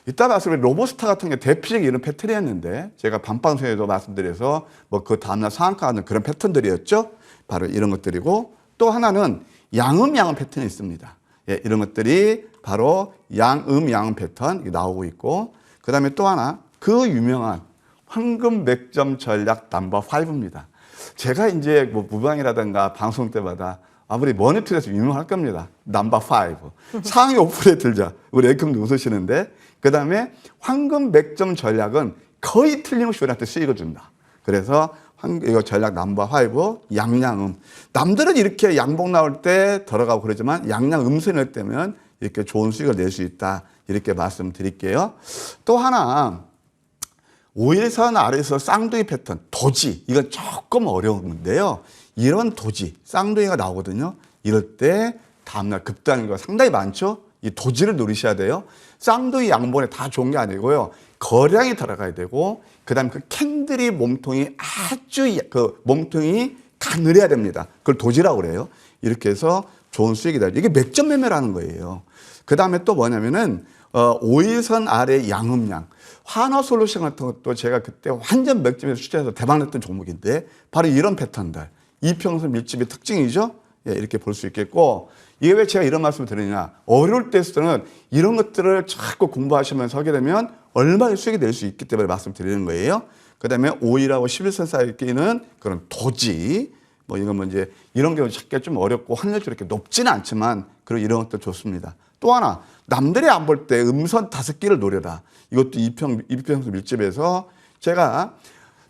이따 봐서 우리 로보스타 같은 게 대표적인 이런 패턴이었는데 제가 밤방송에도 말씀드려서 뭐 그 다음날 상한가 하는 그런 패턴들이었죠. 바로 이런 것들이고 또 하나는 양음 패턴이 있습니다. 예, 이런 것들이 바로 양음 패턴 나오고 있고 그 다음에 또 하나 그 유명한 황금 맥점 전략 넘버5입니다. 제가 이제 뭐 무방이라든가 방송 때마다 아무리 머니투에서 유명할 겁니다. 넘버5. 상위 5%에 들자. 우리 애금도 웃으시는데 그 다음에 황금 맥점 전략은 거의 틀림없이 우리한테 수익을 준다. 그래서 이거 전략 넘버5 양양음. 남들은 이렇게 양봉 나올 때 들어가고 그러지만 양양음선일 때면 이렇게 좋은 수익을 낼 수 있다. 이렇게 말씀드릴게요. 또 하나 5일선 아래에서 쌍둥이 패턴 도지 이건 조금 어려운데요. 이런 도지 쌍둥이가 나오거든요. 이럴 때 다음날 급등이 상당히 많죠. 이 도지를 누리셔야 돼요. 쌍둥이 양봉에 다 좋은 게 아니고요. 거량이 들어가야 되고 그다음 그 캔들이 몸통이 아주 그 몸통이 가늘어야 됩니다. 그걸 도지라고 그래요. 이렇게 해서 좋은 수익이다. 이게 맥점 매매라는 거예요. 그다음에 또 뭐냐면은 5일선 아래 양음양 환화솔루션 같은 것도 제가 그때 완전 맥점에서 투자해서 대박냈던 종목인데 바로 이런 패턴들 이평선 밀집의 특징이죠. 예, 이렇게 볼 수 있겠고 이게 왜 제가 이런 말씀을 드리냐 어려울 때에서는 이런 것들을 자꾸 공부하시면서 하게 되면 얼마의 수익이 낼 수 있기 때문에 말씀드리는 거예요. 그 다음에 5일하고 11선 사이에 끼는 그런 도지 뭐 이런 뭐 이제 이런 경우 찾기가 좀 어렵고 확률이 이렇게 높지는 않지만 그리고 이런 것도 좋습니다. 또 하나 남들이 안 볼 때 음선 5개를 노려다. 이것도 이평선 밀집에서 제가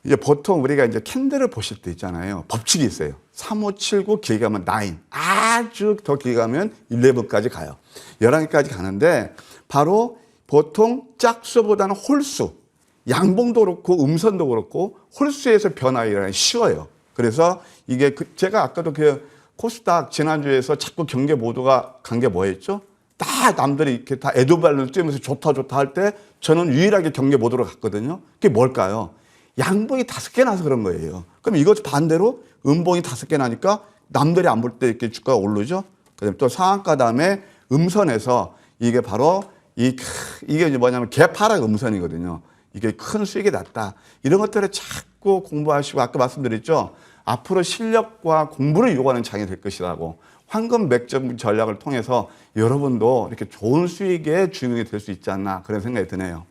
이제 보통 우리가 이제 캔들을 보실 때 있잖아요. 법칙이 있어요. 3579 길게 가면 9 아주 더 길게 가면 11까지 가요. 11개까지 가는데 바로 보통 짝수보다는 홀수 양봉도 그렇고 음선도 그렇고 홀수에서 변화가 쉬워요. 그래서 이게 제가 아까도 그 코스닥 지난주에서 자꾸 경계 모두가 간 게 뭐였죠? 다 남들이 이렇게 다 에드발로 뛰면서 좋다 할 때 저는 유일하게 경계 모드로 갔거든요. 그게 뭘까요? 양봉이 5개 나서 그런 거예요. 그럼 이것 반대로 음봉이 5개 나니까 남들이 안 볼 때 이렇게 주가가 오르죠. 그다음에 또 상한가 다음에 음선에서 이게 바로 이게 이제 뭐냐면 개파락 음선이거든요. 이게 큰 수익이 났다. 이런 것들을 자꾸 공부하시고 아까 말씀드렸죠. 앞으로 실력과 공부를 요구하는 장이 될 것이라고. 황금 맥점 전략을 통해서 여러분도 이렇게 좋은 수익의 주인공이 될 수 있지 않나 그런 생각이 드네요.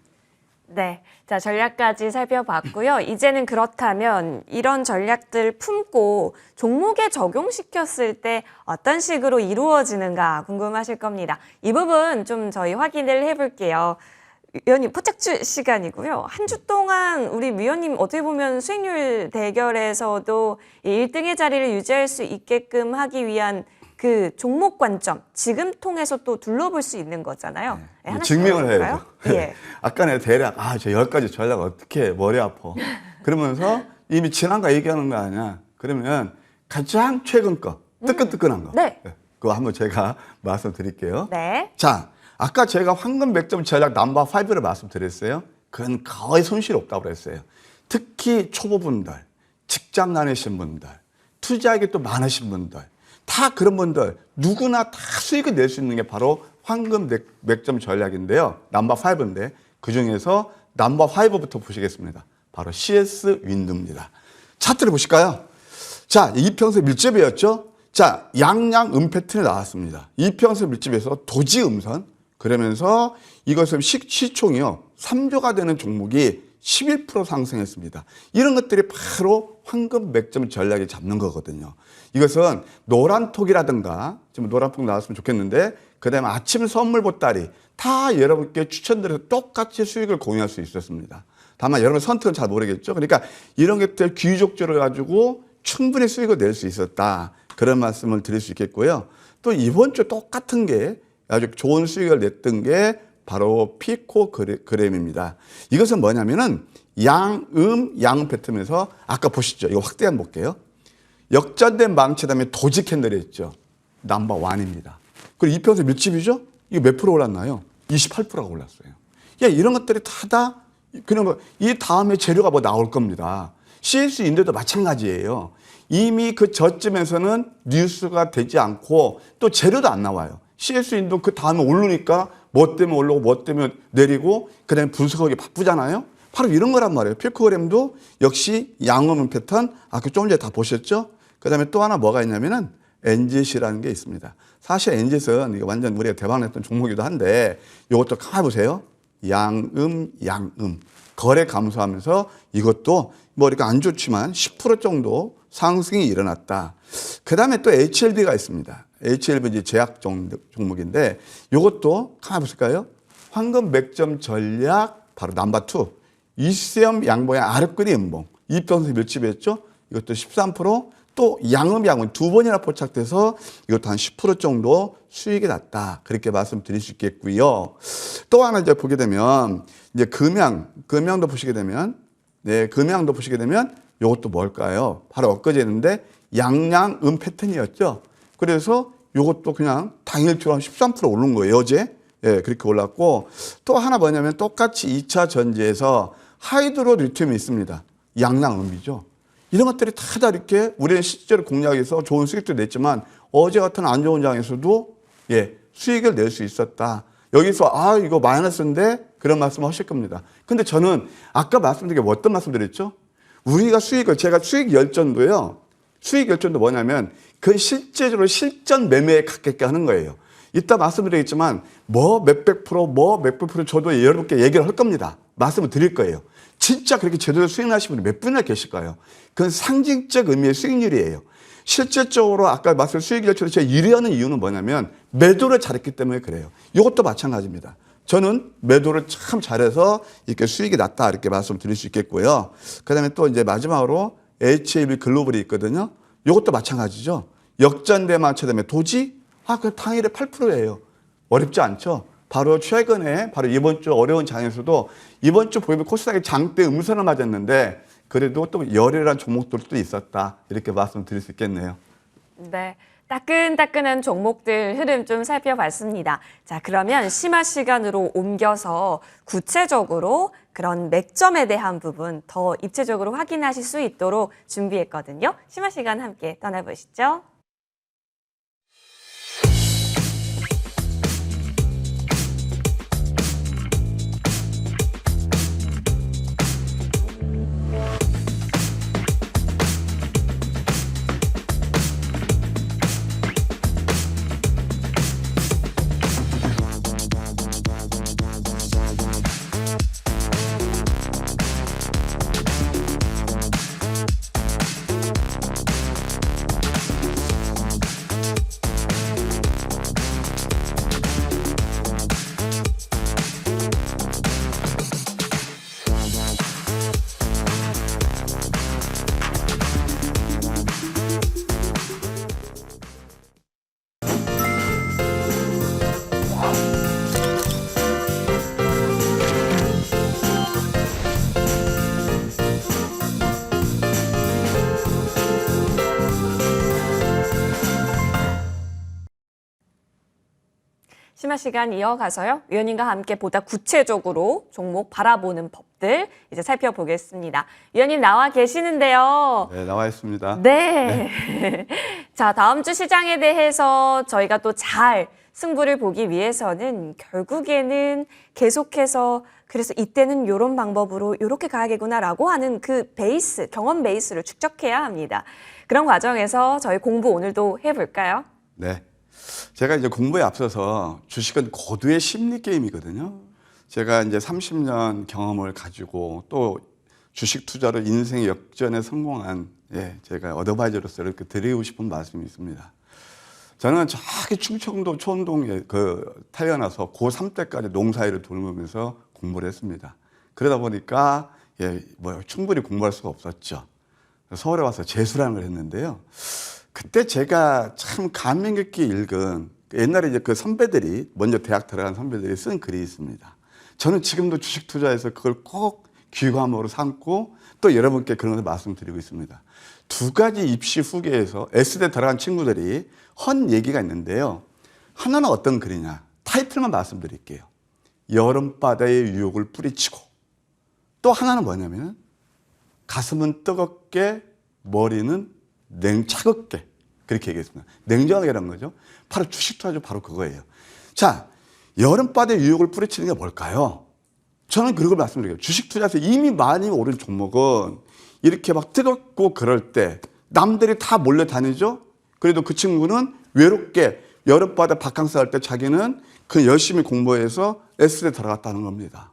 네. 자, 전략까지 살펴봤고요. 이제는 그렇다면 이런 전략들 품고 종목에 적용시켰을 때 어떤 식으로 이루어지는가 궁금하실 겁니다. 이 부분 좀 저희 확인을 해볼게요. 위원님 포착주 시간이고요. 한 주 동안 우리 위원님 어떻게 보면 수익률 대결에서도 1등의 자리를 유지할 수 있게끔 하기 위한 그 종목 관점 지금 통해서 또 둘러볼 수 있는 거잖아요. 네, 하나씩 증명을 해볼까요? 해야죠. 예. 아까 내가 대략 저 10가지 전략 어떻게 해? 머리 아파. 그러면서 이미 지난 거 얘기하는 거 아니야. 그러면 가장 최근 거 뜨끈뜨끈한 거. 네. 그거 한번 제가 말씀드릴게요. 네. 자, 아까 제가 황금 맥점 전략 넘버5를 말씀드렸어요. 그건 거의 손실이 없다고 그랬어요. 특히 초보분들, 직장 다니신 분들, 투자하기 또 많으신 분들, 다 그런 분들 누구나 다 수익을 낼 수 있는 게 바로 황금 맥점 전략인데요. 넘버 5인데 그중에서 넘버 5부터 보시겠습니다. 바로 CS 윈드입니다. 차트를 보실까요? 자, 이평선 밀집이었죠. 자, 양양 패턴이 나왔습니다. 이평선 밀집에서 도지 음선, 그러면서 이것은 시총이요 3조가 되는 종목이 11% 상승했습니다. 이런 것들이 바로 황금 맥점 전략이 잡는 거거든요. 이것은 노란톡이라든가, 지금 노란톡 나왔으면 좋겠는데, 그 다음에 아침 선물 보따리 다 여러분께 추천드려서 똑같이 수익을 공유할 수 있었습니다. 다만 여러분 선택은 잘 모르겠죠. 그러니까 이런 것들 귀족적으로 가지고 충분히 수익을 낼 수 있었다. 그런 말씀을 드릴 수 있겠고요. 또 이번 주 똑같은 게 아주 좋은 수익을 냈던 게 바로 피코그램입니다. 이것은 뭐냐면은 양음 패턴에서 아까 보시죠. 이거 확대 한번 볼게요. 역전된 망치 다음에 도지 캔들이 있죠. 넘버 1입니다. 그리고 이평선 밀집이죠? 이거 몇 프로 올랐나요? 28%가 올랐어요. 야, 이런 것들이 다 그냥 뭐 이 다음에 재료가 뭐 나올 겁니다. CS인데도 마찬가지예요. 이미 그 저점에서는 뉴스가 되지 않고 또 재료도 안 나와요. CS인도 그 다음에 오르니까 뭐 때문에 올라오고 뭐 때문에 내리고 그다음에 분석하기 바쁘잖아요. 바로 이런 거란 말이에요. 피코그램도 역시 양호문 패턴 아까 조금 전에 다 보셨죠? 그다음에 또 하나 뭐가 있냐면은 NZC라는 게 있습니다. 사실 NZC는 이거 완전 우리가 대박냈던 종목이기도 한데 이것도 가만 보세요. 양음 거래 감소하면서 이것도 뭐 이렇게 안 좋지만 10% 정도 상승이 일어났다. 그다음에 또 HLB가 있습니다. HLB 이제 제약 종목인데 이것도 가만 보실까요? 황금 맥점 전략 바로 넘버 2 이수염 양봉의 아랫그리 음봉 이평선 밀집했죠. 이것도 13% 또 양음 두 번이나 포착돼서 이것도 한 10% 정도 수익이 났다. 그렇게 말씀드릴 수 있겠고요. 또 하나 이제 보게 되면 이제 금양도 보시게 되면 금양도 보시게 되면 이것도 뭘까요? 바로 엊그제인데 양양 패턴이었죠. 그래서 이것도 그냥 당일치로 한 13% 오른 거예요. 어제. 예, 그렇게 올랐고 또 하나 뭐냐면 똑같이 2차 전지에서 하이드로 리튬이 있습니다. 양양음이죠. 이런 것들이 다 이렇게 우리는 실제로 공략해서 좋은 수익도 냈지만 어제 같은 안 좋은 장에서도 예, 수익을 낼 수 있었다. 여기서 이거 마이너스인데 그런 말씀을 하실 겁니다. 근데 저는 아까 말씀드린 게 어떤 말씀드렸죠? 우리가 제가 수익 열전도요. 수익 열전도 뭐냐면 그 실제적으로 실전 매매에 가깝게 하는 거예요. 이따 말씀드리겠지만 몇백 프로 저도 여러분께 얘기를 할 겁니다. 말씀을 드릴 거예요. 진짜 그렇게 제대로 수익 나신 분이 몇 분이나 계실까요? 그건 상징적 의미의 수익률이에요. 실질적으로 아까 말씀 수익 열전을 제가 1위 하는 이유는 뭐냐면 매도를 잘했기 때문에 그래요. 이것도 마찬가지입니다. 저는 매도를 참 잘해서 이렇게 수익이 났다 이렇게 말씀드릴 수 있겠고요. 그다음에 또 이제 마지막으로 HAB 글로벌이 있거든요. 이것도 마찬가지죠. 역전대 맞춰되면 도지 그 당일에 8%예요. 어렵지 않죠. 바로 최근에 바로 이번 주 어려운 장에서도 이번 주 보면 코스닥이 장대 음선을 맞았는데 그래도 또 열혈한 종목들도 있었다 이렇게 말씀드릴 수 있겠네요. 네. 따끈따끈한 종목들 흐름 좀 살펴봤습니다. 자, 그러면 심화 시간으로 옮겨서 구체적으로 그런 맥점에 대한 부분 더 입체적으로 확인하실 수 있도록 준비했거든요. 심화 시간 함께 떠나보시죠. 심화 시간 이어가서요. 위원님과 함께 보다 구체적으로 종목 바라보는 법들 종목들 이제 살펴보겠습니다. 위원님 나와 계시는데요. 네, 나와 있습니다. 네. 자, 다음 주 시장에 대해서 저희가 또 잘 승부를 보기 위해서는 결국에는 계속해서 그래서 이때는 이런 방법으로 이렇게 가야겠구나라고 하는 그 베이스, 경험 베이스를 축적해야 합니다. 그런 과정에서 저희 공부 오늘도 해볼까요? 네. 제가 이제 공부에 앞서서 주식은 고도의 심리 게임이거든요. 제가 이제 30년 경험을 가지고 또 주식 투자로 인생 역전에 성공한 제가 어드바이저로서 이렇게 드리고 싶은 말씀이 있습니다. 저는 저기 충청도 초원동에 태어나서 고3 때까지 농사일을 돌보면서 공부를 했습니다. 그러다 보니까 충분히 공부할 수가 없었죠. 서울에 와서 재수라는 걸 했는데요. 그때 제가 참 감명 깊게 읽은 옛날에 이제 그 선배들이 먼저 대학 들어간 선배들이 쓴 글이 있습니다. 저는 지금도 주식 투자에서 그걸 꼭 귀감으로 삼고 또 여러분께 그런 것을 말씀드리고 있습니다. 두 가지 입시 후기에서 S대 들어간 친구들이 헌 얘기가 있는데요. 하나는 어떤 글이냐. 타이틀만 말씀드릴게요. 여름바다의 유혹을 뿌리치고, 또 하나는 뭐냐면 가슴은 뜨겁게 머리는 차갑게, 그렇게 얘기했습니다. 냉정하게라는 거죠. 바로 주식 투자죠. 바로 그거예요. 자, 여름바다의 유혹을 뿌리치는 게 뭘까요? 저는 그걸 말씀드려요. 주식 투자에서 이미 많이 오른 종목은 이렇게 막 뜨겁고 그럴 때 남들이 다 몰려다니죠. 그래도 그 친구는 외롭게 여름바다 바캉스 할 때 자기는 그 열심히 공부해서 S대 들어갔다는 겁니다.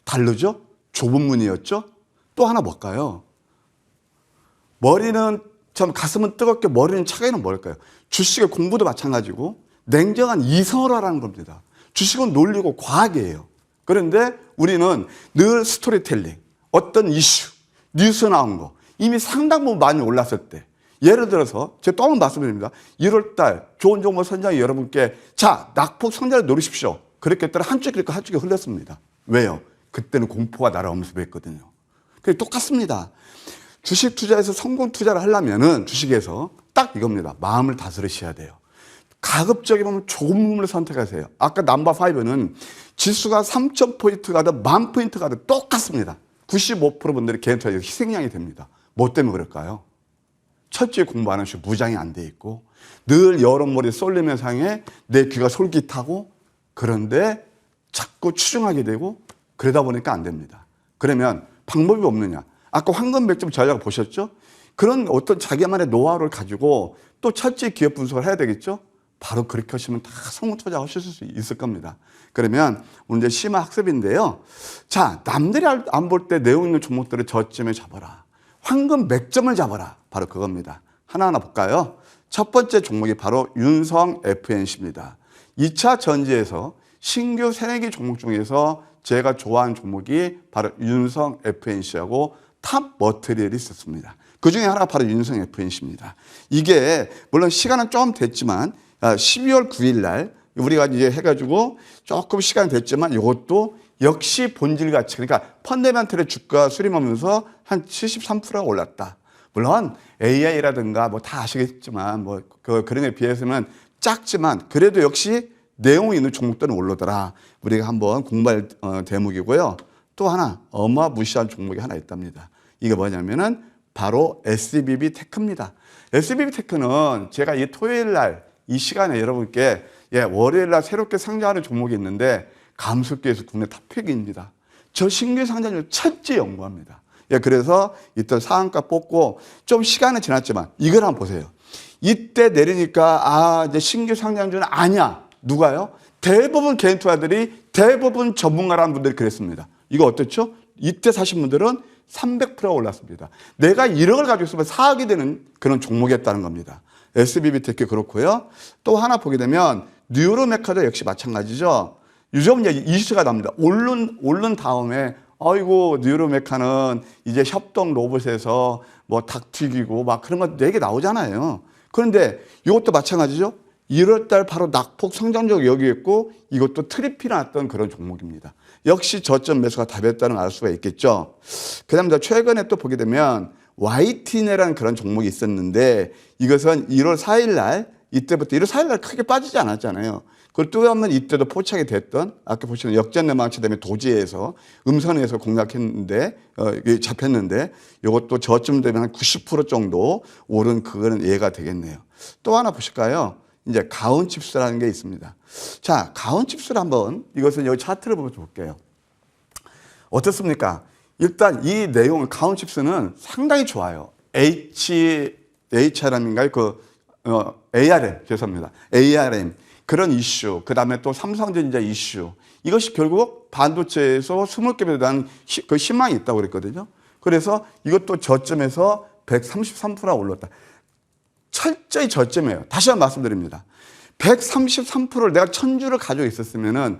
다르죠? 좁은 문이었죠? 또 하나 뭘까요? 머리는 참 가슴은 뜨겁게 머리는 차가이는 뭘까요? 주식의 공부도 마찬가지고 냉정한 이성을 하라는 겁니다. 주식은 논리고 과학이에요. 그런데 우리는 늘 스토리텔링, 어떤 이슈, 뉴스 나온 거 이미 상당 부분 많이 올랐을 때, 예를 들어서 제가 또 한 번 말씀드립니다. 1월 달 좋은 종목 선장이 여러분께 자, 낙폭 성장을 노리십시오. 그랬겠더니 한쪽이 있고 한쪽이 흘렸습니다. 왜요? 그때는 공포가 나를 엄습했거든요. 그게 똑같습니다. 주식 투자에서 성공 투자를 하려면은 주식에서 딱 이겁니다. 마음을 다스리셔야 돼요. 가급적이면 좋은 부분을 선택하세요. 아까 넘버 5는 지수가 3,000포인트 가든 10,000포인트 가든 똑같습니다. 95% 분들이 개인 투자에서 희생양이 됩니다. 뭐 때문에 그럴까요? 철저히 공부 안 하시고 무장이 안 돼 있고 늘 여론머리 쏠리면서 향해 내 귀가 솔깃하고 그런데 자꾸 추중하게 되고 그러다 보니까 안 됩니다. 그러면 방법이 없느냐? 아까 황금 100점 전략을 보셨죠? 그런 어떤 자기만의 노하우를 가지고 또 철저히 기업 분석을 해야 되겠죠? 바로 그렇게 하시면 다 성공 투자하실 수 있을 겁니다. 그러면 오늘 이제 심화 학습인데요. 자, 남들이 안 볼 때 내용 있는 종목들을 저점에 잡아라. 황금 100점을 잡아라. 바로 그겁니다. 하나하나 볼까요? 첫 번째 종목이 바로 윤성 FNC입니다. 2차 전지에서 신규 새내기 종목 중에서 제가 좋아하는 종목이 바로 윤성 FNC하고 탑 머트리얼이 있었습니다. 그 중에 하나가 바로 윤성 FNC입니다. 이게 물론 시간은 좀 됐지만 12월 9일 날 우리가 이제 해가지고 조금 시간이 됐지만 이것도 역시 본질 가치, 그러니까 펀더멘털의 주가 수렴하면서 한 73%가 올랐다. 물론 AI라든가 뭐 다 아시겠지만 뭐 그런 에 비해서는 작지만 그래도 역시 내용이 있는 종목들은 오르더라. 우리가 한번 공부할 대목이고요. 또 하나 어마무시한 종목이 하나 있답니다. 이게 뭐냐면은 바로 SBB 테크입니다. SBB 테크는 제가 이 토요일 날 이 시간에 여러분께 월요일 날 새롭게 상장하는 종목이 있는데 감속기에서 국내 탑픽입니다. 저 신규 상장률 첫째 연구합니다. 그래서 이때 상한가 뽑고 좀 시간은 지났지만 이걸 한번 보세요. 이때 내리니까 이제 신규 상장주는 아니야. 누가요? 대부분 개인 투자들이 대부분 전문가라는 분들이 그랬습니다. 이거 어떻죠? 이때 사신 분들은 300%가 올랐습니다. 내가 1억을 가지고 있으면 4억이 되는 그런 종목이었다는 겁니다. SBB 테크 그렇고요. 또 하나 보게 되면 뉴로메카도 역시 마찬가지죠. 요즘 이제 이슈가 납니다. 오른 다음에 아이고 뉴로메카는 이제 협동 로봇에서 뭐 닭 튀기고 막 그런 거 되게 나오잖아요. 그런데 이것도 마찬가지죠. 1월 달 바로 낙폭 성장적 여기 있고 이것도 트리플이 났던 그런 종목입니다. 역시 저점 매수가 답이었다는 걸 알 수가 있겠죠. 그 다음에 최근에 또 보게 되면 YTN이라는 그런 종목이 있었는데 이것은 1월 4일 날 이때부터 1월 4일 날 크게 빠지지 않았잖아요. 그리고 또 한 번 이때도 포착이 됐던 아까 보시는 역전내 망치 때문에 도지에서 음선에서 공략했는데 이게 잡혔는데 이것도 저점 되면 한 90% 정도 오른 그거는 예가 되겠네요. 또 하나 보실까요? 이제 가온칩스라는 게 있습니다. 자, 가온칩스를 한번 이것은 여기 차트를 보면서 볼게요. 어떻습니까? 일단 이 내용을 가온칩스는 상당히 좋아요. HRM인가요? ARM 죄송합니다. ARM 그런 이슈, 그 다음에 또 삼성전자 이슈 이것이 결국 반도체에서 20개 대한 그 희망이 있다고 그랬거든요. 그래서 이것도 저점에서 133%나 올랐다. 철저히 저점이에요. 다시 한번 말씀드립니다. 133%를 내가 1000주를 가지고 있었으면은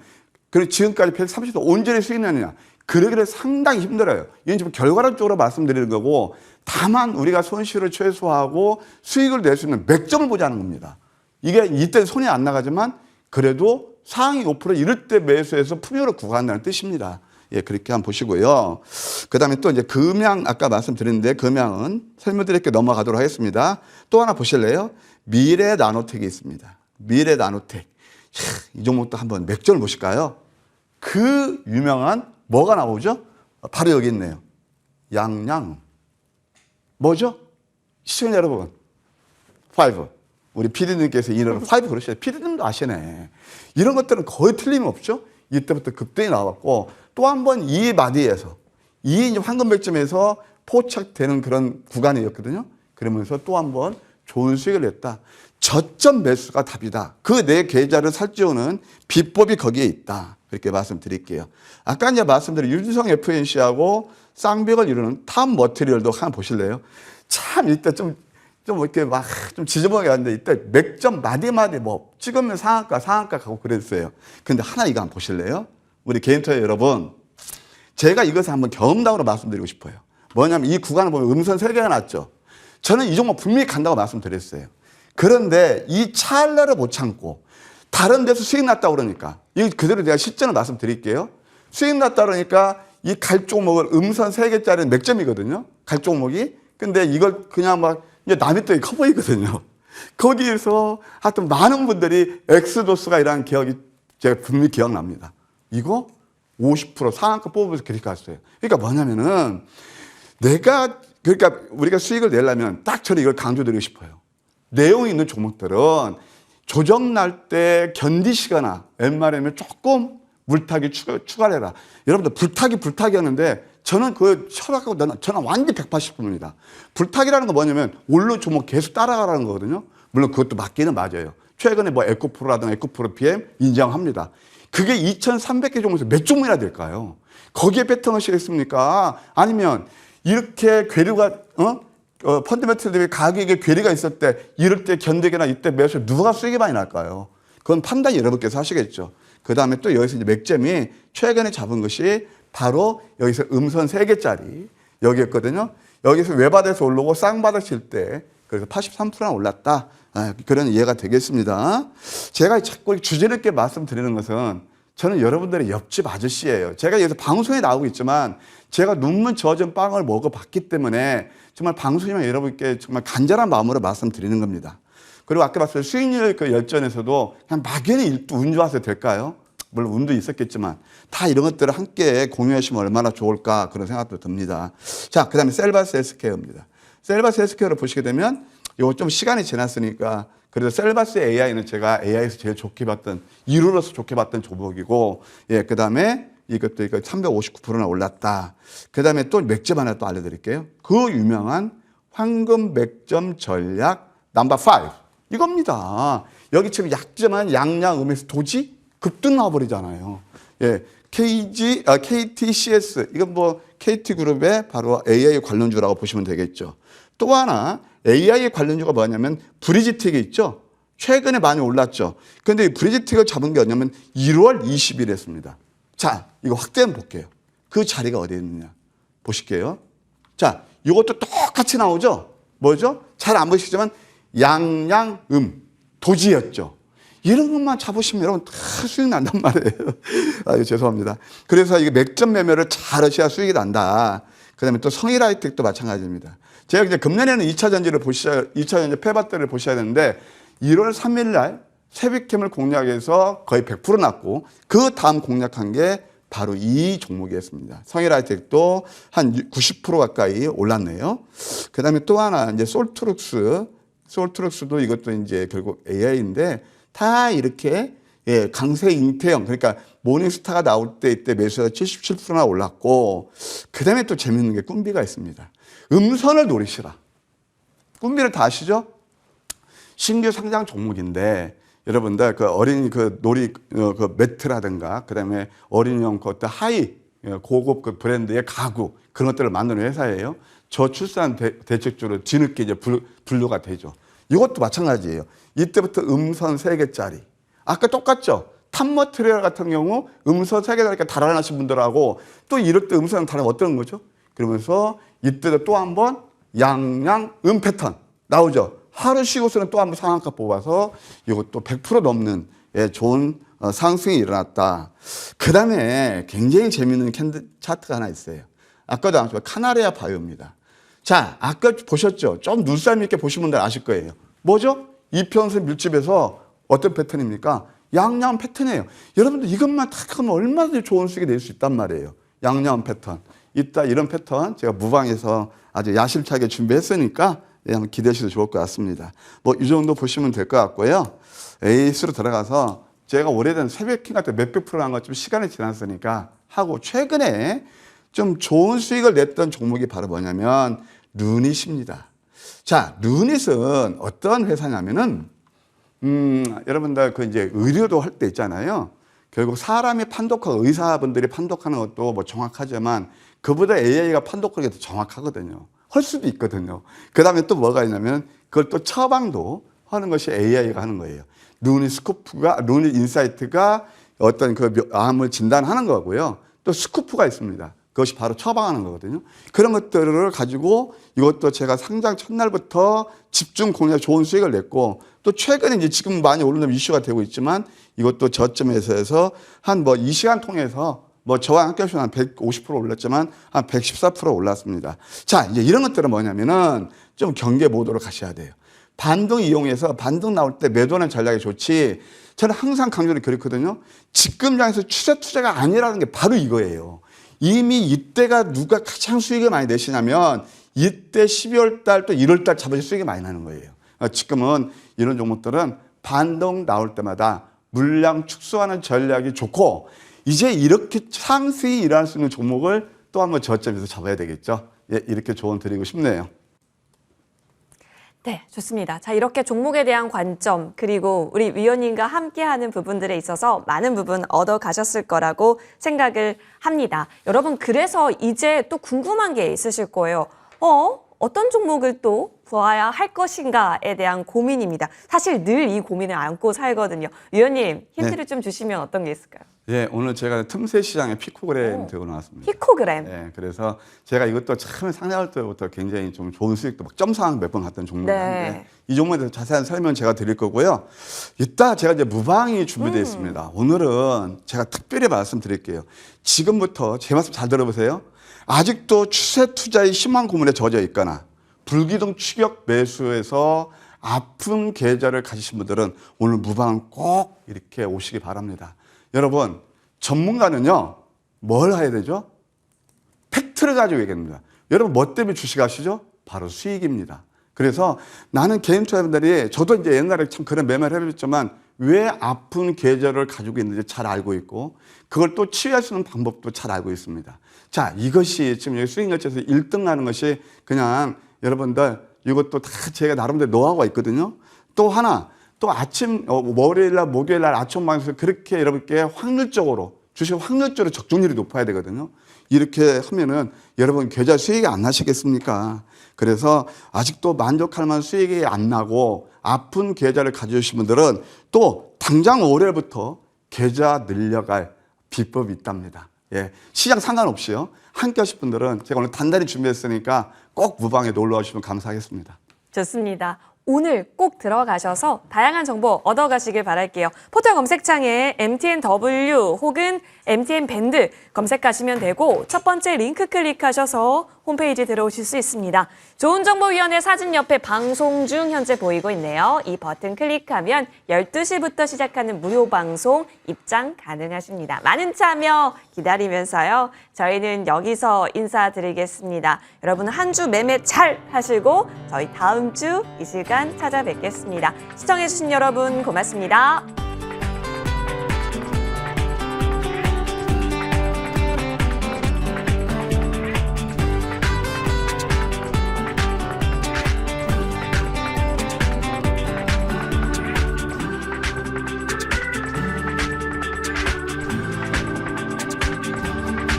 그리고 지금까지 130% 온전히 수익 내느냐. 그러기를 상당히 힘들어요. 이건 지금 결과론적으로 말씀드리는 거고 다만 우리가 손실을 최소화하고 수익을 낼 수 있는 맥점을 보자는 겁니다. 이게 이때 손이 안 나가지만 그래도 상위 5% 이럴 때 매수해서 품요를 구간다는 뜻입니다. 예, 그렇게 한번 보시고요. 그 다음에 또 이제 금양 아까 말씀드렸는데 금양은 설명드릴게 넘어가도록 하겠습니다. 또 하나 보실래요? 미래 나노텍이 있습니다. 미래 나노텍. 이 종목도 한번 맥점을 보실까요? 그 유명한 뭐가 나오죠? 바로 여기 있네요. 양양. 뭐죠? 시청자 여러분. 5. 우리 PD님께서 이름을 5 그러셔요. PD님도 아시네. 이런 것들은 거의 틀림없죠? 이때부터 급등이 나왔고 또 한 번 이 마디에서 이 황금 맥점에서 포착되는 그런 구간이었거든요. 그러면서 또 한 번 좋은 수익을 냈다. 저점 매수가 답이다. 그 내 계좌를 살찌우는 비법이 거기에 있다. 이렇게 말씀드릴게요. 아까 이제 말씀드린 유주성 FNC하고 쌍벽을 이루는 탑 머티리얼도 하나 보실래요? 참 이때 좀 이렇게 막 좀 지저분하게 하는데 이때 맥점 마디마디 뭐 찍으면 상한가 가고 그랬어요. 근데 하나 이거 한번 보실래요? 우리 개인투자 여러분, 제가 이것을 한번 경험담으로 말씀드리고 싶어요. 뭐냐면 이 구간을 보면 음선 3개가 났죠. 저는 이 종목 분명히 간다고 말씀드렸어요. 그런데 이 찰나를 못 참고 다른 데서 수익 났다고 그러니까 이 그대로 제가 실전을 말씀드릴게요. 수익 났다 그러니까 이 갈 종목을 음선 3개짜리 맥점이거든요. 갈 종목이. 근데 이걸 그냥 막 이제 남의 떡이 커 보이거든요. 거기에서 하여튼 많은 분들이 엑스도스가 이라는 기억이 제가 분명히 기억납니다. 이거 50% 상한가 뽑으면서 그렇게 갔어요. 그러니까 뭐냐면은 그러니까 우리가 수익을 내려면 딱 저는 이걸 강조드리고 싶어요. 내용이 있는 종목들은 조정 날 때 견디시거나 웬만하면 조금 물타기 추가를 해라. 여러분들 불타기 하는데 저는 그 철학하고 저는 완전히 180%입니다. 불타기라는 건 뭐냐면 오른 종목 계속 따라가라는 거거든요. 물론 그것도 맞기는 맞아요. 최근에 뭐 에코프로라든가 에코프로 PM 인정합니다. 그게 2,300개 종목에서 몇 종목이나 될까요? 거기에 배팅하시겠습니까? 아니면 이렇게 괴류가 펀더멘털 대비 가격에 괴리가 있을 때 이럴 때 견디거나 이때 매수 누가 수익이 많이 날까요? 그건 판단이 여러분께서 하시겠죠. 그 다음에 또 여기서 이제 맥점이 최근에 잡은 것이 바로 여기서 음선 3개짜리 여기였거든요. 여기서 외바닥에서 오르고 쌍바닥 칠 때 그래서 83%나 올랐다. 그런 이해가 되겠습니다. 제가 자꾸 주제를 있게 말씀드리는 것은 저는 여러분들의 옆집 아저씨예요. 제가 여기서 방송에 나오고 있지만 제가 눈물 젖은 빵을 먹어봤기 때문에 정말 방송이면 여러분께 정말 간절한 마음으로 말씀드리는 겁니다. 그리고 아까 봤을 때 수익률 그 열전에서도 그냥 막연히 운 좋아서 될까요? 물론 운도 있었겠지만 다 이런 것들을 함께 공유하시면 얼마나 좋을까 그런 생각도 듭니다. 자, 그 다음에 셀바스 헬스케어입니다. 셀바스 헬스케어를 보시게 되면 이거 좀 시간이 지났으니까 그래서 셀바스 AI는 제가 AI에서 제일 좋게 봤던 1호로서 좋게 봤던 종목이고 예, 그 다음에 이것도 이거 359%나 올랐다. 그 다음에 또 맥점 하나 또 알려드릴게요. 그 유명한 황금 맥점 전략 넘버 5 이겁니다. 여기 지금 약점한 양양음에서 도지 급등 나와버리잖아요. 예, KTCS 이건 뭐 KT그룹의 바로 AI 관련주라고 보시면 되겠죠. 또 하나 AI 관련주가 뭐냐면 브리지텍이 있죠. 최근에 많이 올랐죠. 그런데 이 브리지텍을 잡은 게 뭐냐면 1월 20일이었습니다. 자, 이거 확대 한번 볼게요. 그 자리가 어디에 있느냐 보실게요. 자, 이것도 똑같이 나오죠. 뭐죠? 잘 안 보시지만 양양음 도지였죠. 이런 것만 잡으시면 여러분 다 수익 난단 말이에요. 죄송합니다. 그래서 이게 맥점 매매를 잘 하셔야 수익이 난다. 그 다음에 또 성일하이텍도 마찬가지입니다. 제가 이제 금년에는 2차 전지를 2차 전지 폐바트를 보셔야 되는데 1월 3일 날 세비캠을 공략해서 거의 100% 났고 그 다음 공략한 게 바로 이 종목이었습니다. 성일하이텍도 한 90% 가까이 올랐네요. 그 다음에 또 하나 이제 솔트룩스도 이것도 이제 결국 AI인데 다 이렇게 강세 잉태형 그러니까 모닝스타가 나올 때 이때 매수가 77%나 올랐고 그 다음에 또 재밌는 게 꿈비가 있습니다. 음선을 노리시라. 꿈비를 다 아시죠? 신규 상장 종목인데 여러분들 그 어린이 그 놀이 그 매트라든가 그다음에 어린이용 것들 하이 고급 그 브랜드의 가구 그런 것들을 만드는 회사예요. 저출산 대책주로 뒤늦게 이제 분류가 되죠. 이것도 마찬가지예요. 이때부터 음선 3개짜리. 아까 똑같죠? 탑머트리얼 같은 경우 음선 3개짜리 달아나신 분들하고 또 이럴 때 음선은 다른 어떤 거죠? 그러면서 이때도 또 한 번 양양 패턴 나오죠. 하루 쉬고서는 또 한 번 상한가 뽑아서 이것도 100% 넘는 좋은 상승이 일어났다. 그 다음에 굉장히 재미있는 캔들 차트가 하나 있어요. 아까도 나왔지만 카나리아 바이오입니다. 자, 아까 보셨죠? 좀 눈썰미 있게 보신 분들 아실 거예요. 뭐죠? 이평선 밀집에서 어떤 패턴입니까? 양양 패턴이에요. 여러분들 이것만 딱 하면 얼마든지 좋은 수익이 낼 수 있단 말이에요. 양양 패턴. 이따 이런 패턴 제가 무방에서 아주 야심차게 준비했으니까 한번 기대하셔도 좋을 것 같습니다. 뭐 이 정도 보시면 될 것 같고요. 에이스로 들어가서 제가 오래된 새벽킹 같은 몇백 프로 한 것 좀 시간이 지났으니까 하고 최근에 좀 좋은 수익을 냈던 종목이 바로 뭐냐면 루닛입니다. 자, 루닛은 어떤 회사냐면은 여러분들 그 이제 의료도 할 때 있잖아요. 결국 사람이 판독하고 의사분들이 판독하는 것도 뭐 정확하지만 그보다 AI가 판독하는 게 더 정확하거든요. 할 수도 있거든요. 그 다음에 또 뭐가 있냐면 그걸 또 처방도 하는 것이 AI가 하는 거예요. 루닛 인사이트가 어떤 그 암을 진단하는 거고요. 또 스쿠프가 있습니다. 그것이 바로 처방하는 거거든요. 그런 것들을 가지고 이것도 제가 상장 첫날부터 집중 공략 좋은 수익을 냈고 또 최근에 이제 지금 많이 오르는 이슈가 되고 있지만 이것도 저점에서 해서 한 뭐 이 시간 통해서 뭐 저와 함께 하시면 한 150% 올랐지만 한 114% 올랐습니다. 자, 이제 이런 것들은 뭐냐면은 좀 경계 모드로 가셔야 돼요. 반등 이용해서 반등 나올 때 매도하는 전략이 좋지. 저는 항상 강조를 드렸거든요. 지금장에서 추세 투자가 아니라는 게 바로 이거예요. 이미 이때가 누가 가장 수익을 많이 내시냐면 이때 12월 달 또 1월 달 잡으실 수익이 많이 나는 거예요. 지금은 이런 종목들은 반등 나올 때마다 물량 축소하는 전략이 좋고 이제 이렇게 상승이 일어날 수 있는 종목을 또 한번 저점에서 잡아야 되겠죠. 예, 이렇게 조언 드리고 싶네요. 네, 좋습니다. 자, 이렇게 종목에 대한 관점 그리고 우리 위원님과 함께하는 부분들에 있어서 많은 부분 얻어가셨을 거라고 생각을 합니다. 여러분, 그래서 이제 또 궁금한 게 있으실 거예요. 어떤 종목을 또 보아야 할 것인가에 대한 고민입니다. 사실 늘 이 고민을 안고 살거든요. 위원님, 힌트를 좀 주시면 어떤 게 있을까요? 예, 오늘 제가 틈새 시장에 피코그램 들고 나왔습니다. 피코그램. 예, 그래서 제가 이것도 처음에 상장할 때부터 굉장히 좀 좋은 수익도 막 점상 몇 번 갔던 종목인데 이 종목에 대해서 자세한 설명 제가 드릴 거고요. 이따 제가 이제 무방이 준비되어 있습니다. 오늘은 제가 특별히 말씀드릴게요. 지금부터 제 말씀 잘 들어보세요. 아직도 추세 투자의 심한 고문에 젖어 있거나 불기둥 추격 매수에서 아픈 계좌를 가지신 분들은 오늘 무방 꼭 이렇게 오시기 바랍니다. 여러분, 전문가는요, 뭘 해야 되죠? 팩트를 가지고 얘기합니다. 여러분, 뭐 때문에 주식하시죠? 바로 수익입니다. 그래서 나는 개인 투자자분들이 저도 이제 옛날에 참 그런 매매를 해봤지만 왜 아픈 계좌를 가지고 있는지 잘 알고 있고 그걸 또 치유할 수 있는 방법도 잘 알고 있습니다. 자, 이것이 지금 여기 수익 열차에서 1등 하는 것이 그냥 여러분들 이것도 다 제가 나름대로 노하우가 있거든요. 또 하나, 또 아침, 월요일날, 목요일날 아침 방송에서 그렇게 여러분께 확률적으로, 주식 확률적으로 적중률이 높아야 되거든요. 이렇게 하면은 여러분 계좌 수익이 안 나시겠습니까? 그래서 아직도 만족할 만한 수익이 안 나고 아픈 계좌를 가져주신 분들은 또 당장 올해부터 계좌 늘려갈 비법이 있답니다. 예, 시장 상관없이요. 함께 하실 분들은 제가 오늘 단단히 준비했으니까 꼭 무방에 놀러 와주시면 감사하겠습니다. 좋습니다. 오늘 꼭 들어가셔서 다양한 정보 얻어가시길 바랄게요. 포털 검색창에 MTNW 혹은 MTN 밴드 검색하시면 되고 첫 번째 링크 클릭하셔서 홈페이지 들어오실 수 있습니다. 좋은정보위원회 사진 옆에 방송 중 현재 보이고 있네요. 이 버튼 클릭하면 12시부터 시작하는 무료 방송 입장 가능하십니다. 많은 참여 기다리면서요. 저희는 여기서 인사드리겠습니다. 여러분 한 주 매매 잘 하시고 저희 다음 주 이 시간 찾아뵙겠습니다. 시청해주신 여러분 고맙습니다.